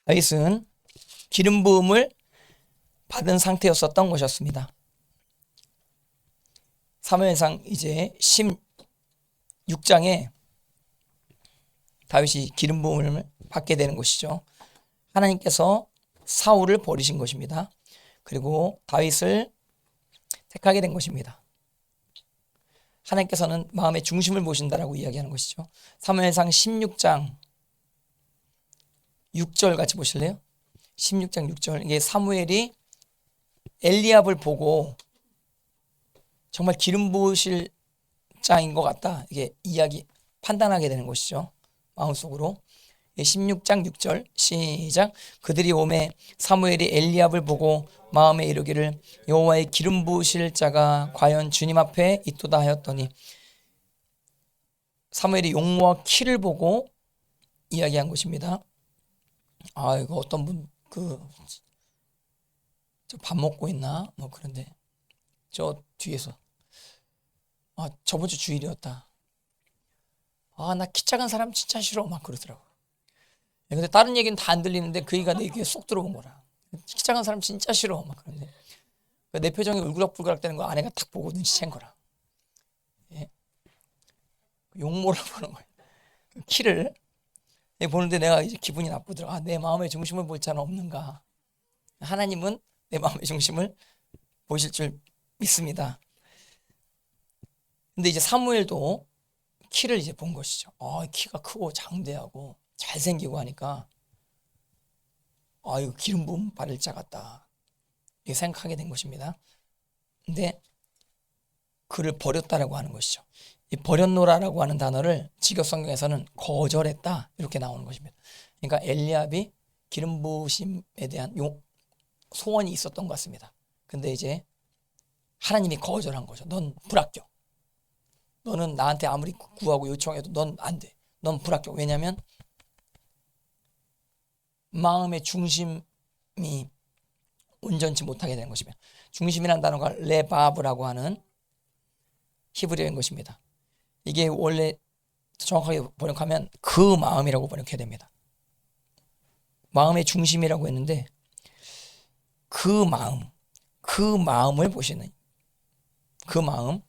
다윗은 기름 부음을 받은 상태였었던 것이었습니다. 사무엘상 이제 16장에 다윗이 기름 부음을 받게 되는 것이죠. 하나님께서 사울을 버리신 것입니다. 그리고 다윗을 택하게 된 것입니다. 하나님께서는 마음의 중심을 보신다라고 이야기하는 것이죠. 사무엘상 16장 6절 같이 보실래요? 16장 6절. 이게 사무엘이 엘리압을 보고 정말 기름 부으실 자인 것 같다, 이게 판단하게 되는 것이죠. 마음속으로. 16장 6절 시작. 그들이 오매 사무엘이 엘리압을 보고 마음에 이르기를 여호와의 기름 부으실 자가 과연 주님 앞에 있도다 하였더니, 사무엘이 용모와 키를 보고 이야기한 것입니다. 이거 어떤 분 저 밥 먹고 있나 뭐, 그런데 저 뒤에서 저번 주 주일이었다, 나 키 작은 사람 진짜 싫어 막 그러더라고. 근데 다른 얘기는 다 안 들리는데 그 얘기가 내 귀에 쏙 들어온 거라. 키 작은 사람 진짜 싫어 막 그러는데, 내 표정이 울그락불그락 되는 거 아내가 탁 보고 눈치챈 거라. 예? 용모를 보는 거야. 키를 보는데 내가 이제 기분이 나쁘더라. 내 마음의 중심을 볼 자는 없는가. 하나님은 내 마음의 중심을 보실 줄 믿습니다. 근데 이제 사무엘도 키를 이제 본 것이죠. 키가 크고 장대하고 잘생기고 하니까 이거 기름 부음 받을 자 같다, 이렇게 생각하게 된 것입니다. 근데 그를 버렸다라고 하는 것이죠. 이 버렸노라라고 하는 단어를 직역 성경에서는 거절했다, 이렇게 나오는 것입니다. 그러니까 엘리압이 기름 부으심에 대한 소원이 있었던 것 같습니다. 근데 이제 하나님이 거절한 거죠. 넌 불합격. 너는 나한테 아무리 구하고 요청해도 넌 안 돼. 넌 불합격. 왜냐하면 마음의 중심이 온전치 못하게 되는 것이며, 중심이라는 단어가 레바브라고 하는 히브리어인 것입니다. 이게 원래 정확하게 번역하면 그 마음이라고 번역해야 됩니다. 마음의 중심이라고 했는데 그 마음을 보시는 그 마음,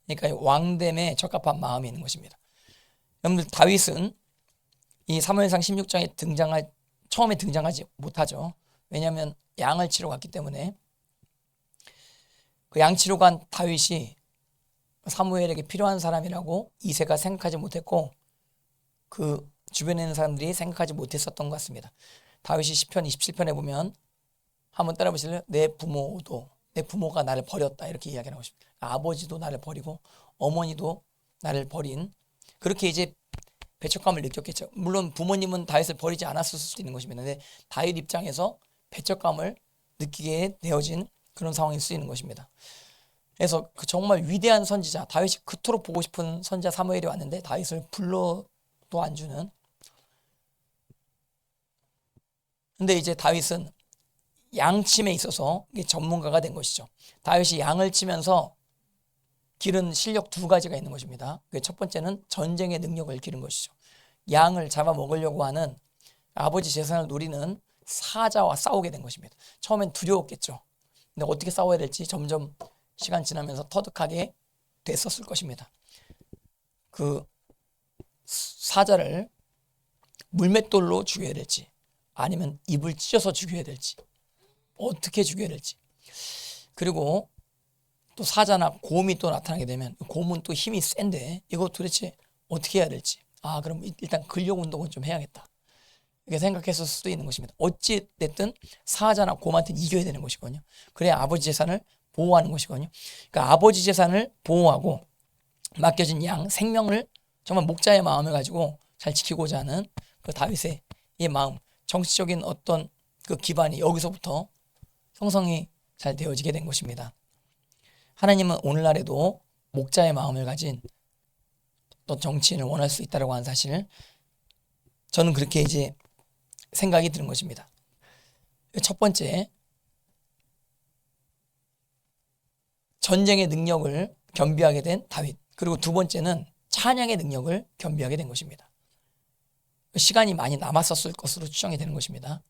그러니까 왕됨에 적합한 마음이 있는 것입니다. 여러분들, 다윗은 이 사무엘상 16장에 처음에 등장하지 못하죠. 왜냐하면 양을 치러 갔기 때문에. 그 양 치러 간 다윗이 사무엘에게 필요한 사람이라고 이새가 생각하지 못했고, 그 주변에 있는 사람들이 생각하지 못했었던 것 같습니다. 다윗이 시편 27편에 보면, 한번 따라 보실래요? 내 부모가 나를 버렸다, 이렇게 이야기하고 싶습니다. 아버지도 나를 버리고 어머니도 나를 버린, 그렇게 이제 배척감을 느꼈겠죠. 물론 부모님은 다윗을 버리지 않았을 수도 있는 것입니다. 근데 다윗 입장에서 배척감을 느끼게 되어진 그런 상황일 수 있는 것입니다. 그래서 정말 위대한 선지자, 다윗이 그토록 보고 싶은 선지자 사무엘이 왔는데 다윗을 불러도 안 주는. 근데 이제 다윗은 양침에 있어서 전문가가 된 것이죠. 다윗이 양을 치면서 기른 실력 두 가지가 있는 것입니다. 첫 번째는 전쟁의 능력을 기른 것이죠. 양을 잡아먹으려고 하는, 아버지 재산을 노리는 사자와 싸우게 된 것입니다. 처음엔 두려웠겠죠. 근데 어떻게 싸워야 될지 점점 시간 지나면서 터득하게 됐었을 것입니다. 그 사자를 물맷돌로 죽여야 될지, 아니면 입을 찢어서 죽여야 될지, 어떻게 죽여야 될지. 그리고 또 사자나 곰이 또 나타나게 되면, 곰은 또 힘이 센데 이거 도대체 어떻게 해야 될지, 그럼 일단 근력 운동은 좀 해야겠다, 이렇게 생각했을 수도 있는 것입니다. 어찌 됐든 사자나 곰한테는 이겨야 되는 것이거든요. 그래야 아버지 재산을 보호하는 것이거든요. 그러니까 아버지 재산을 보호하고 맡겨진 양 생명을 정말 목자의 마음을 가지고 잘 지키고자 하는 그 다윗의 이 마음, 정치적인 어떤 그 기반이 여기서부터 형성이 잘 되어지게 된 것입니다. 하나님은 오늘날에도 목자의 마음을 가진 어떤 정치인을 원할 수 있다고 하는 사실을 저는 그렇게 이제 생각이 드는 것입니다. 첫 번째, 전쟁의 능력을 겸비하게 된 다윗. 그리고 두 번째는 찬양의 능력을 겸비하게 된 것입니다. 시간이 많이 남았었을 것으로 추정이 되는 것입니다.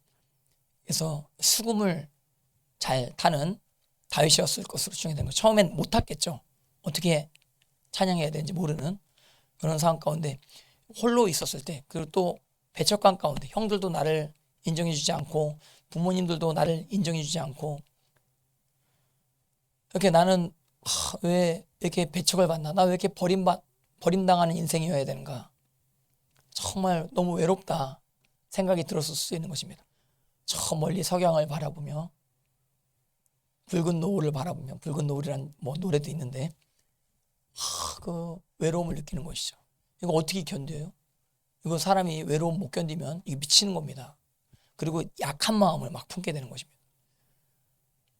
그래서 수금을 잘 타는 다윗이었을 것으로 추정되는 거. 처음엔 못 탔겠죠. 어떻게 찬양해야 되는지 모르는 그런 상황 가운데 홀로 있었을 때, 그리고 또 배척감 가운데 형들도 나를 인정해주지 않고 부모님들도 나를 인정해주지 않고, 이렇게 나는 왜 이렇게 배척을 받나, 나 왜 이렇게 버림당하는 인생이어야 되는가, 정말 너무 외롭다 생각이 들었을 수 있는 것입니다. 저 멀리 석양을 바라보며 붉은 노을을 바라보며, 붉은 노을이란 뭐 노래도 있는데 그 외로움을 느끼는 것이죠. 이거 어떻게 견뎌요? 이거 사람이 외로움 못 견디면 이게 미치는 겁니다. 그리고 약한 마음을 막 품게 되는 것입니다.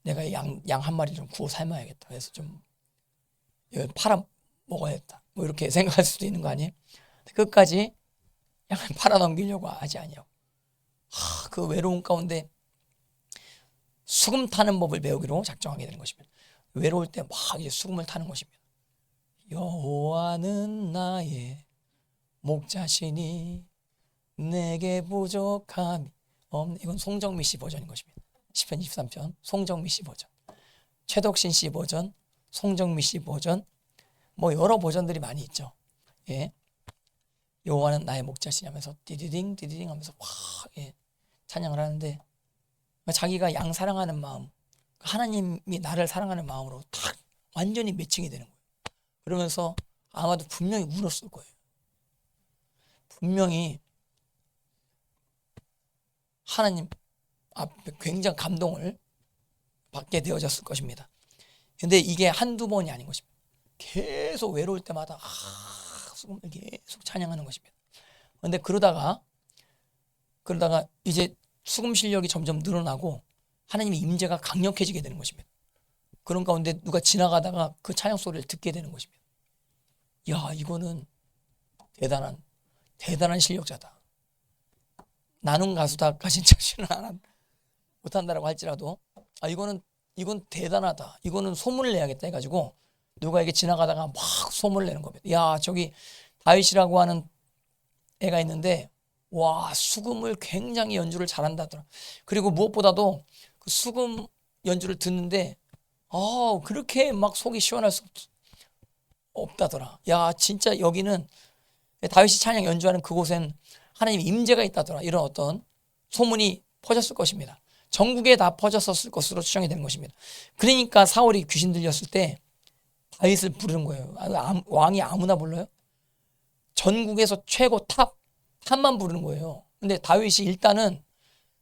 내가 양 한 마리 좀 구워 삶아야겠다, 그래서 좀 팔아 먹어야겠다, 뭐 이렇게 생각할 수도 있는 거 아니에요? 끝까지 양을 팔아 넘기려고 하지 아니하고, 그 외로움 가운데 수금 타는 법을 배우기로 작정하게 되는 것입니다. 외로울 때 막 이제 수금을 타는 것입니다. 여호와는 나의 목자시니 내게 부족함이 없네. 이건 송정미 씨 버전인 것입니다. 시편 23편 송정미 씨 버전, 최덕신 씨 버전, 송정미 씨 버전, 뭐 여러 버전들이 많이 있죠. 예, 여호와는 나의 목자시니 하면서 디디딩 디디딩 하면서 찬양을 하는데, 자기가 양 사랑하는 마음, 하나님이 나를 사랑하는 마음으로 딱 완전히 매칭이 되는 거예요. 그러면서 아마도 분명히 울었을 거예요. 분명히 하나님 앞에 굉장히 감동을 받게 되어졌을 것입니다. 근데 이게 한두 번이 아닌 것입니다. 계속 외로울 때마다 수금을 계속 찬양하는 것입니다. 근데 그러다가 이제 수금 실력이 점점 늘어나고 하나님의 임재가 강력해지게 되는 것입니다. 그런 가운데 누가 지나가다가 그 찬양 소리를 듣게 되는 것입니다. 야, 이거는 대단한 실력자다. 나는 가수다까지는 자신은 못한다라고 할지라도 이건 대단하다, 이거는 소문을 내야겠다 해가지고 누가 이게 지나가다가 막 소문을 내는 겁니다. 야, 저기 다윗이라고 하는 애가 있는데 와, 수금을 굉장히 연주를 잘한다더라. 그리고 무엇보다도 그 수금 연주를 듣는데 그렇게 막 속이 시원할 수 없다더라. 야, 진짜 여기는 다윗이 찬양 연주하는 그곳엔 하나님의 임재가 있다더라. 이런 어떤 소문이 퍼졌을 것입니다. 전국에 다 퍼졌었을 것으로 추정이 되는 것입니다. 그러니까 사울이 귀신 들렸을 때 다윗을 부르는 거예요. 왕이 아무나 불러요? 전국에서 최고 탑만 부르는 거예요. 근데 다윗이 일단은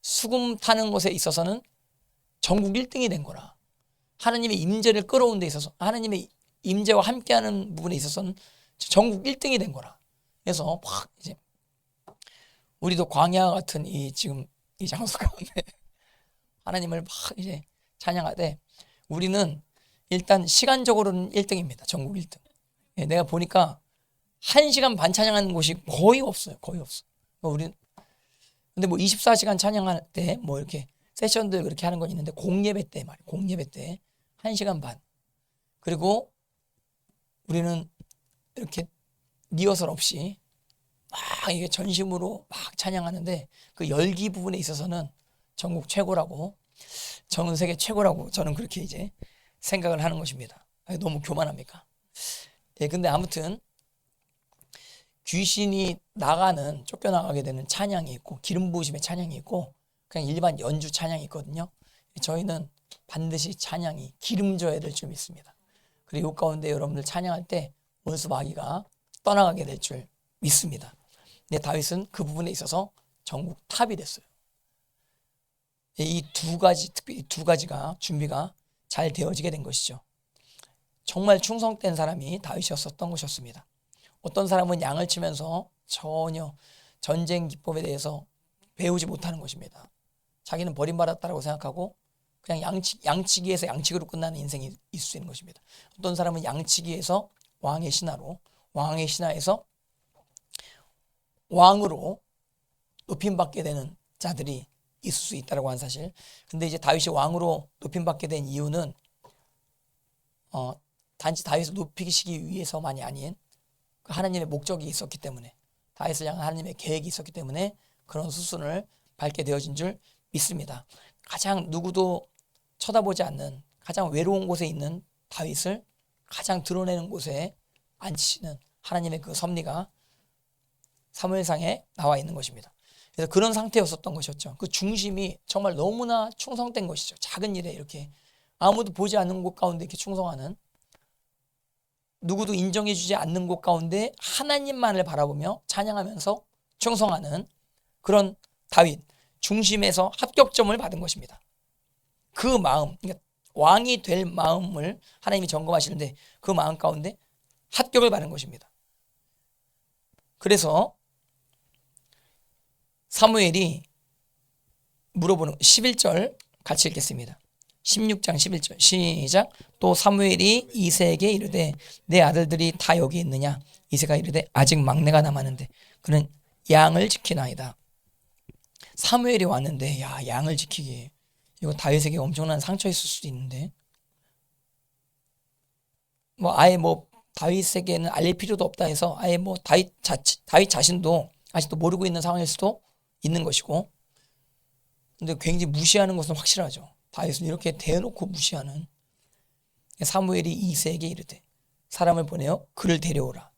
수금 타는 것에 있어서는 전국 1등이 된 거라. 하나님의 임재를 끌어오는 데 있어서, 하나님의 임재와 함께하는 부분에 있어서는 전국 1등이 된 거라. 그래서 막 이제 우리도 광야 같은 지금 이 장소 가운데 하나님을 막 이제 찬양하되, 우리는 일단 시간적으로는 1등입니다. 전국 1등. 내가 보니까 1시간 반 찬양하는 곳이 거의 없어요. 거의 없어. 우리는 근데 뭐 24시간 찬양할 때 뭐 이렇게 세션들 그렇게 하는 건 있는데, 공예배 때 말이에요. 공예배 때 1시간 반. 그리고 우리는 이렇게 리허설 없이 막 이게 전심으로 막 찬양하는데, 그 열기 부분에 있어서는 전국 최고라고, 전 세계 최고라고 저는 그렇게 이제 생각을 하는 것입니다. 너무 교만합니까? 예, 근데 아무튼 귀신이 쫓겨나가게 되는 찬양이 있고, 기름 부으심의 찬양이 있고, 그냥 일반 연주 찬양이 있거든요. 저희는 반드시 찬양이 기름져야 될 줄 믿습니다. 그리고 이 가운데 여러분들 찬양할 때 원수 마귀가 떠나가게 될 줄 믿습니다. 근데 다윗은 그 부분에 있어서 전국 탑이 됐어요. 이 두 가지, 특별히 두 가지가 준비가 잘 되어지게 된 것이죠. 정말 충성된 사람이 다윗이었었던 것이었습니다. 어떤 사람은 양을 치면서 전혀 전쟁 기법에 대해서 배우지 못하는 것입니다. 자기는 버림받았다고 생각하고 그냥 양치기에서 양치기로 끝나는 인생이 있을 수 있는 것입니다. 어떤 사람은 양치기에서 왕의 신하로, 왕의 신하에서 왕으로 높임받게 되는 자들이 있을 수 있다고 하는 사실. 근데 이제 다윗이 왕으로 높임받게 된 이유는 단지 다윗을 높이시기 위해서만이 아닌 하나님의 목적이 있었기 때문에, 다윗을 향한 하나님의 계획이 있었기 때문에 그런 수순을 밟게 되어진 줄 믿습니다. 가장 누구도 쳐다보지 않는 가장 외로운 곳에 있는 다윗을 가장 드러내는 곳에 앉히시는 하나님의 그 섭리가 사무엘상에 나와 있는 것입니다. 그래서 그런 상태였었던 것이었죠. 그 중심이 정말 너무나 충성된 것이죠. 작은 일에 이렇게 아무도 보지 않는 곳 가운데 이렇게 충성하는, 누구도 인정해주지 않는 곳 가운데 하나님만을 바라보며 찬양하면서 충성하는 그런 다윗, 중심에서 합격점을 받은 것입니다. 그 마음, 그러니까 왕이 될 마음을 하나님이 점검하시는데 그 마음 가운데 합격을 받은 것입니다. 그래서 사무엘이 물어보는 11절 같이 읽겠습니다. 16장 11절 시작. 또 사무엘이 이새에게 이르되 내 아들들이 다 여기 있느냐? 이새가 이르되 아직 막내가 남았는데 그는 양을 지키나이다. 사무엘이 왔는데 양을 지키기, 이거 다윗에게 엄청난 상처였을 수도 있는데 아예 다윗에게는 알릴 필요도 없다 해서 아예 다윗 자신도 아직도 모르고 있는 상황일 수도 있는 것이고, 근데 굉장히 무시하는 것은 확실하죠. 다윗은 이렇게 대놓고 무시하는. 사무엘이 이새에게 이르되 사람을 보내어 그를 데려오라.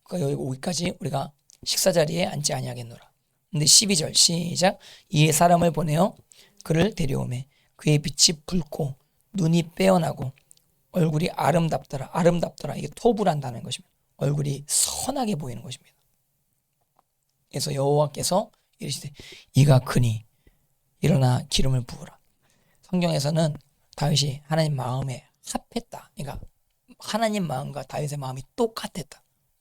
그러니까 여기까지 우리가 식사 자리에 앉지 아니하겠노라. 근데 12절 시작. 이에 사람을 보내어 그를 데려오매 그의 빛이 붉고 눈이 빼어나고 얼굴이 아름답더라. 아름답더라. 이게 토부란다는 것입니다. 얼굴이 선하게 보이는 것입니다. 그래서 여호와께서 이르시되 이가 크니 일어나 기름을 부으라. 성경에서는 다윗이 하나님 마음에 합했다. 그러니까 하나님 마음과 다윗의 마음이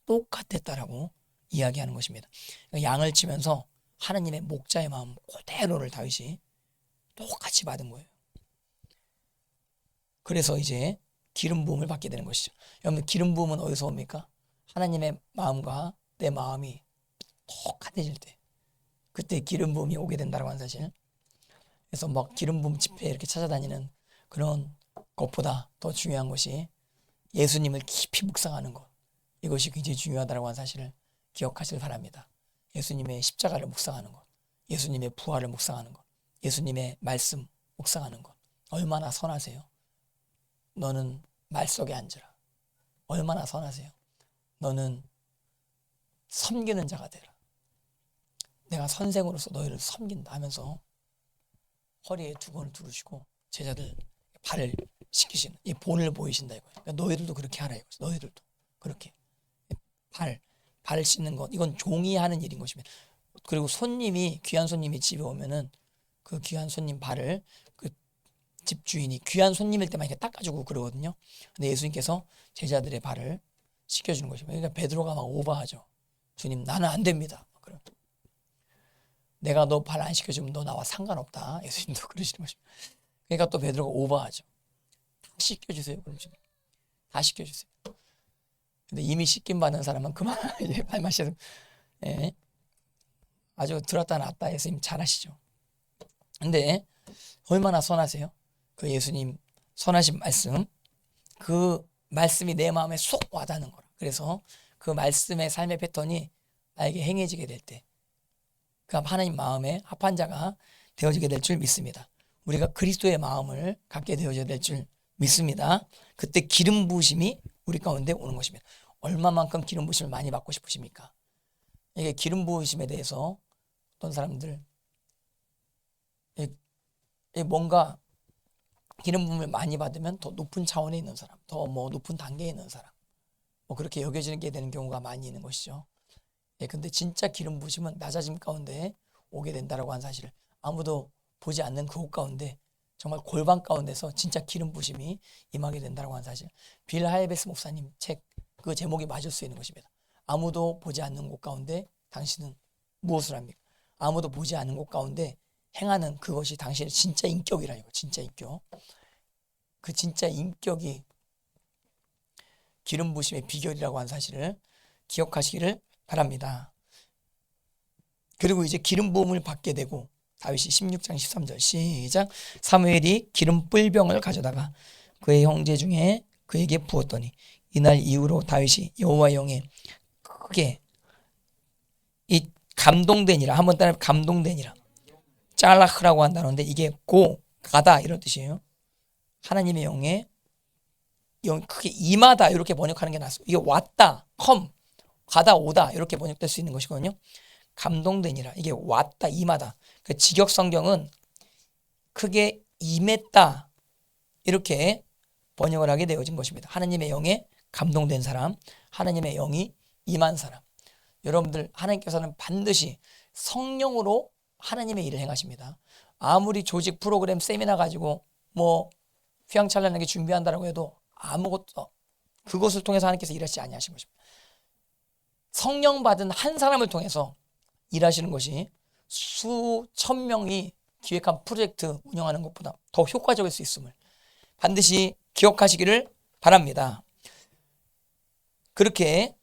똑같았다라고 이야기하는 것입니다. 그러니까 양을 치면서 하나님의 목자의 마음 그대로를 다윗이 똑같이 받은 거예요. 그래서 이제 기름 부음을 받게 되는 것이죠. 여러분, 기름 부음은 어디서 옵니까? 하나님의 마음과 내 마음이 똑같아질 때, 그때 기름 부음이 오게 된다고 하는 사실. 그래서 기름 부음 집회 이렇게 찾아다니는 그런 것보다 더 중요한 것이 예수님을 깊이 묵상하는 것, 이것이 굉장히 중요하다고 하는 사실을 기억하시길 바랍니다. 예수님의 십자가를 묵상하는 것, 예수님의 부활을 묵상하는 것, 예수님의 말씀 묵상하는 것. 얼마나 선하세요. 너는 말 속에 앉으라. 얼마나 선하세요. 너는 섬기는 자가 되라. 내가 선생으로서 너희를 섬긴다 하면서 허리에 두건을 두르시고 제자들 발을 씻기시는, 이 본을 보이신다 이거예요. 그러니까 너희들도 그렇게 하라 이거죠. 너희들도 그렇게 발 씻는 것, 이건 종이 하는 일인 것입니다. 그리고 귀한 손님이 집에 오면은 그 귀한 손님 발을 그 집주인이 귀한 손님일 때만 이렇게 닦아주고 그러거든요. 근데 예수님께서 제자들의 발을 씻겨주는 것입니다. 그러니까 베드로가 막 오버하죠. 주님, 나는 안 됩니다. 그럼 내가 너 발 안 씻겨주면 너 나와 상관없다. 예수님도 그러시는 것입니다. 그러니까 또 베드로가 오버하죠. 다 씻겨주세요. 그럼 다 씻겨주세요. 근데 이미 씻김 받은 사람은 그만 이제 발 마셔도, 예. 아주 들었다 놨다 예수님 잘하시죠. 근데 얼마나 선하세요? 그 예수님 선하신 말씀, 그 말씀이 내 마음에 쏙 와닿는 거라. 그래서 그 말씀의 삶의 패턴이 나에게 행해지게 될 때, 그 하나님 마음에 합한 자가 되어지게 될 줄 믿습니다. 우리가 그리스도의 마음을 갖게 되어져야 될 줄 믿습니다. 그때 기름 부으심이 우리 가운데 오는 것입니다. 얼마만큼 기름 부으심을 많이 받고 싶으십니까? 이게 기름 부으심에 대해서 어떤 사람들 뭔가 기름 부음을 많이 받으면 더 높은 차원에 있는 사람, 더 높은 단계에 있는 사람, 그렇게 여겨지게 되는 경우가 많이 있는 것이죠. 근데 진짜 기름 부으심은 낮아짐 가운데 오게 된다라고 하는 사실을, 아무도 보지 않는 그곳 가운데 정말 골방 가운데서 진짜 기름 부으심이 임하게 된다라고 하는 사실. 빌 하이베스 목사님 책 그 제목이 맞을 수 있는 것입니다. 아무도 보지 않는 곳 가운데 당신은 무엇을 합니까? 아무도 보지 않는 곳 가운데 행하는 그것이 당신의 진짜 인격이라 이거. 진짜 인격. 그 진짜 인격이 기름 부으심의 비결이라고 하는 사실을 기억하시기를 바랍니다. 그리고 이제 기름 부음을 받게 되고 다윗이 16장 13절 시작. 사무엘이 기름 뿔병을 가져다가 그의 형제 중에 그에게 부었더니 이날 이후로 다윗이 여호와 영에 크게 감동되니라. 한번 따라 감동되니라. 짤라흐라고 한 단어인데 이게 가다 이런 뜻이에요. 하나님의 영에 크게 임하다 이렇게 번역하는 게 낫습니다. 이게 왔다, 가다, 오다 이렇게 번역될 수 있는 것이거든요. 감동되니라. 이게 왔다, 임하다. 그 직역 성경은 크게 임했다 이렇게 번역을 하게 되어진 것입니다. 하나님의 영에 감동된 사람, 하나님의 영이 임한 사람. 여러분들 하나님께서는 반드시 성령으로 하나님의 일을 행하십니다. 아무리 조직 프로그램 세미나 가지고 뭐 휘황찬란하게 준비한다라고 해도 아무것도 그것을 통해서 하나님께서 일하시지 아니하신 것입니다. 성령 받은 한 사람을 통해서 일하시는 것이 수천 명이 기획한 프로젝트 운영하는 것보다 더 효과적일 수 있음을 반드시 기억하시기를 바랍니다. 그렇게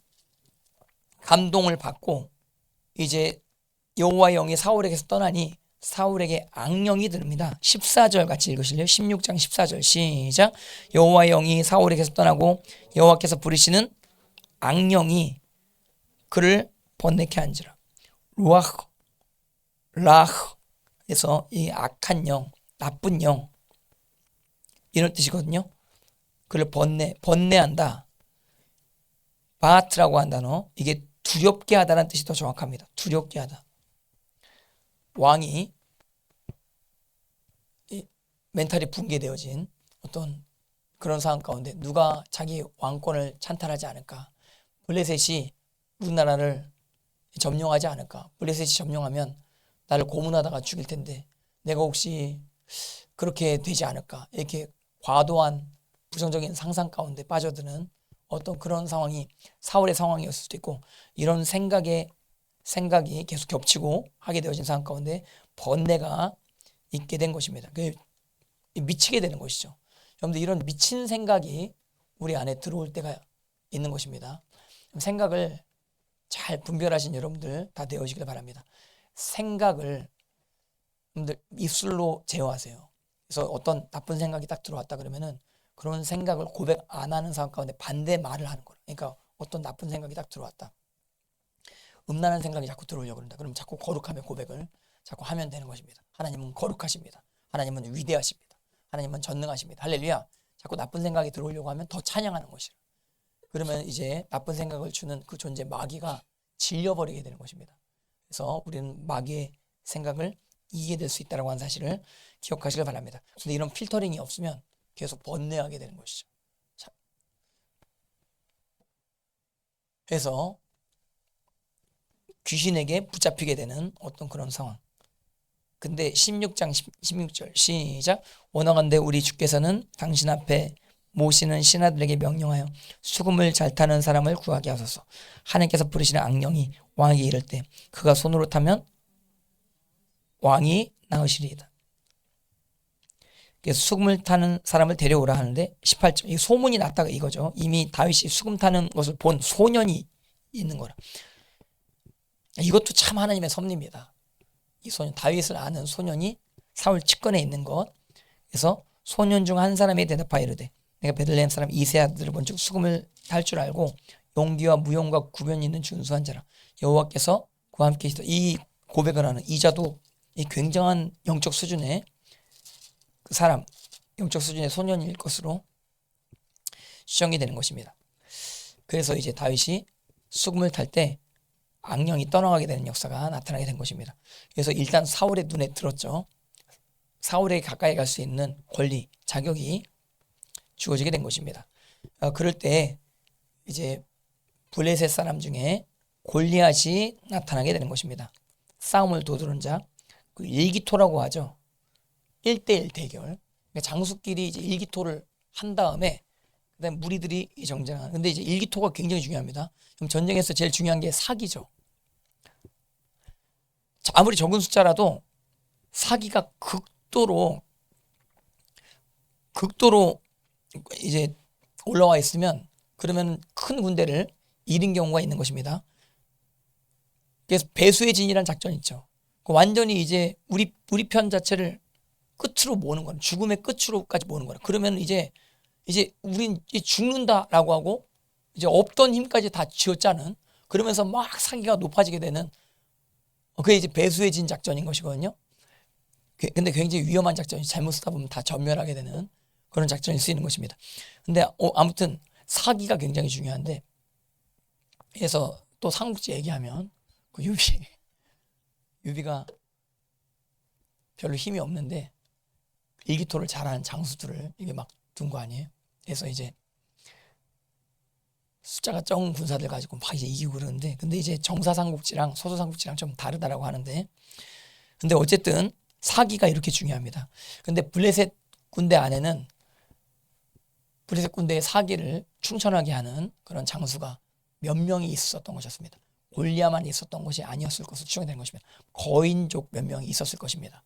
감동을 받고 이제 여호와의 영이 사울에게서 떠나니 사울에게 악령이 들립니다. 14절 같이 읽으실래요? 16장 14절 시작. 여호와의 영이 사울에게서 떠나고 여호와께서 부리시는 악령이 그를 번뇌케 한지라. 루아흐 라흐에서 이 악한 영, 나쁜 영 이런 뜻이거든요. 그를 번뇌한다. 바트라고 한 단어, 이게 두렵게 하다라는 뜻이 더 정확합니다. 두렵게 하다. 왕이 멘탈이 붕괴되어진 어떤 그런 상황 가운데 누가 자기 왕권을 찬탈하지 않을까? 블레셋이 우리나라를 점령하지 않을까? 블레셋이 점령하면 나를 고문하다가 죽일 텐데 내가 혹시 그렇게 되지 않을까? 이렇게 과도한 부정적인 상상 가운데 빠져드는 어떤 그런 상황이 사울의 상황이었을 수도 있고, 이런 생각이 계속 겹치고 하게 되어진 상황 가운데 번뇌가 있게 된 것입니다. 미치게 되는 것이죠. 여러분들 이런 미친 생각이 우리 안에 들어올 때가 있는 것입니다. 생각을 잘 분별하신 여러분들 다 되어지길 바랍니다. 생각을 여러분들 입술로 제어하세요. 그래서 어떤 나쁜 생각이 딱 들어왔다 그러면은 그런 생각을 고백 안 하는 상황 가운데 반대 말을 하는 거예요. 그러니까 어떤 나쁜 생각이 딱 들어왔다. 음란한 생각이 자꾸 들어오려고 그런다. 그럼 자꾸 거룩함의 고백을 자꾸 하면 되는 것입니다. 하나님은 거룩하십니다. 하나님은 위대하십니다. 하나님은 전능하십니다. 할렐루야. 자꾸 나쁜 생각이 들어오려고 하면 더 찬양하는 것이라. 그러면 이제 나쁜 생각을 주는 그 존재 마귀가 질려버리게 되는 것입니다. 그래서 우리는 마귀의 생각을 이기게 될 수 있다는 하는 사실을 기억하시길 바랍니다. 근데 이런 필터링이 없으면 계속 번뇌하게 되는 것이죠. 자, 그래서 귀신에게 붙잡히게 되는 어떤 그런 상황. 근데 16장 16절 시작. 원하건대 우리 주께서는 당신 앞에 모시는 신하들에게 명령하여 수금을 잘 타는 사람을 구하게 하소서. 하나님께서 부르시는 악령이 왕에게 이를 때 그가 손으로 타면 왕이 나으시리이다. 그래서 수금을 타는 사람을 데려오라 하는데 18절, 이 소문이 났다가 이거죠. 이미 다윗이 수금 타는 것을 본 소년이 있는 거라. 이것도 참 하나님의 섭리입니다. 이 소년, 다윗을 아는 소년이 사울 측근에 있는 것. 그래서 소년 중 한 사람이 대답하여 이르되 내가 베들레헴 사람 이세 아들을 본즉 수금을 탈 줄 알고 용기와 무용과 구변이 있는 준수한 자라. 여호와께서 그와 함께 계시다. 이 고백을 하는 이자도 이 굉장한 영적 수준의 그 사람, 영적 수준의 소년일 것으로 추정이 되는 것입니다. 그래서 이제 다윗이 수금을 탈 때 악령이 떠나가게 되는 역사가 나타나게 된 것입니다. 그래서 일단 사울의 눈에 들었죠. 사울에게 가까이 갈 수 있는 권리, 자격이 주어지게 된 것입니다. 그럴 때 이제 블레셋 사람 중에 골리앗이 나타나게 되는 것입니다. 싸움을 도두른 자, 그 일기토라고 하죠. 1대1 대결. 그러니까 장수끼리 이제 일기토를 한 다음에 그다음 무리들이 정쟁하는. 근데 이제 일기토가 굉장히 중요합니다. 그럼 전쟁에서 제일 중요한 게 사기죠. 아무리 적은 숫자라도 사기가 극도로 이제 올라와 있으면 그러면 큰 군대를 잃은 경우가 있는 것입니다. 그래서 배수의 진이라는 작전이 있죠. 완전히 이제 우리 편 자체를 끝으로 모으는 거예요. 죽음의 끝으로까지 모으는 거예요. 그러면 이제 우린 죽는다라고 하고 이제 없던 힘까지 다 쥐어짜는, 그러면서 막 사기가 높아지게 되는 그게 이제 배수의 진 작전인 것이거든요. 근데 굉장히 위험한 작전이 잘못 쓰다 보면 다 전멸하게 되는 그런 작전이 쓰이는 것입니다. 근데 아무튼 사기가 굉장히 중요한데, 그래서 또 삼국지 얘기하면 그 유비가 별로 힘이 없는데 일기토를 잘하는 장수들을 이게 막 둔 거 아니에요. 그래서 이제 숫자가 적은 군사들 가지고 막 이제 이기고 그러는데, 근데 이제 정사삼국지랑 소서삼국지랑 좀 다르다라고 하는데, 근데 어쨌든 사기가 이렇게 중요합니다. 근데 블레셋 군대 안에는 블레셋 군대의 사기를 충천하게 하는 그런 장수가 몇 명이 있었던 것이었습니다. 골리앗만 있었던 것이 아니었을 것으로 추정되는 것입니다. 거인족 몇 명이 있었을 것입니다.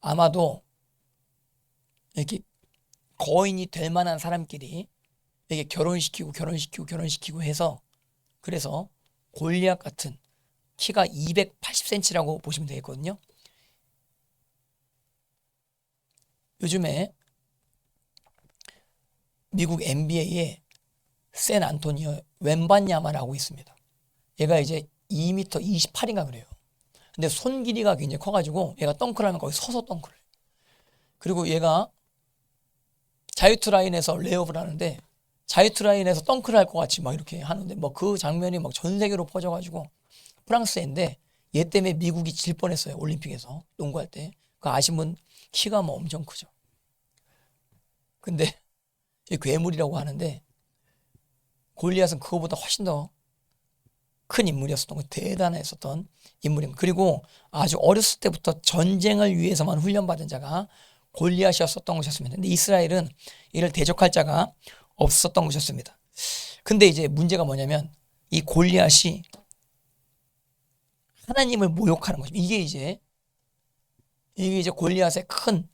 아마도 이렇게 거인이 될 만한 사람끼리 이게 결혼시키고 해서, 그래서 골리앗 같은 키가 280cm라고 보시면 되겠거든요. 요즘에 미국 NBA에 샌 안토니오 웬반야마라고 있습니다. 얘가 이제 2m 28인가 그래요. 근데 손 길이가 굉장히 커가지고 얘가 덩크를 하면 거의 서서 덩크를 해요. 그리고 얘가 자유투 라인에서 레이업을 하는데 자유투 라인에서 덩크를 할 것 같이 막 이렇게 하는데, 뭐 그 장면이 막 전 세계로 퍼져가지고, 프랑스인데 얘 때문에 미국이 질 뻔했어요. 올림픽에서 농구할 때. 그 아신 분 키가 뭐 엄청 크죠. 근데 괴물이라고 하는데 골리앗은 그거보다 훨씬 더 큰 인물이었었던 거, 대단했었던 인물입니다. 그리고 아주 어렸을 때부터 전쟁을 위해서만 훈련받은 자가 골리앗이었었던 것이었습니다. 근데 이스라엘은 이를 대적할 자가 없었던 것이었습니다. 근데 이제 문제가 뭐냐면 이 골리앗이 하나님을 모욕하는 거죠. 이게 이제 골리앗의 큰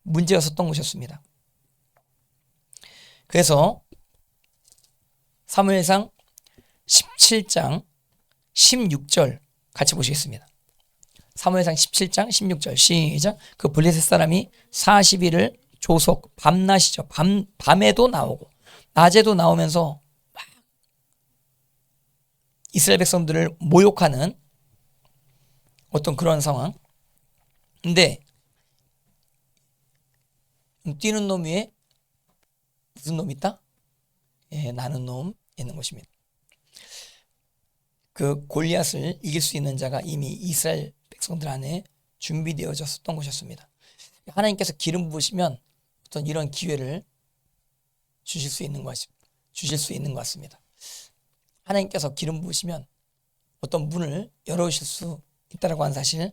문제였었던 것이었습니다. 그래서 사무엘상 17장 16절 같이 보시겠습니다. 사무엘상 17장 16절 시작. 그 블레셋 사람이 40일을 조속, 밤낮이죠. 밤에도 나오고 낮에도 나오면서 막 이스라엘 백성들을 모욕하는 어떤 그런 상황. 근데 뛰는 놈 위에 무슨 놈이 있다? 예, 나는 놈 있는 것입니다. 그 골리앗을 이길 수 있는 자가 이미 이스라엘 백성들 안에 준비되어졌었던 것이었습니다. 하나님께서 기름 부으시면 어떤 이런 기회를 주실 수 있는 것 같습니다. 하나님께서 기름 부으시면 어떤 문을 열어주실 수 있다라고 하는 사실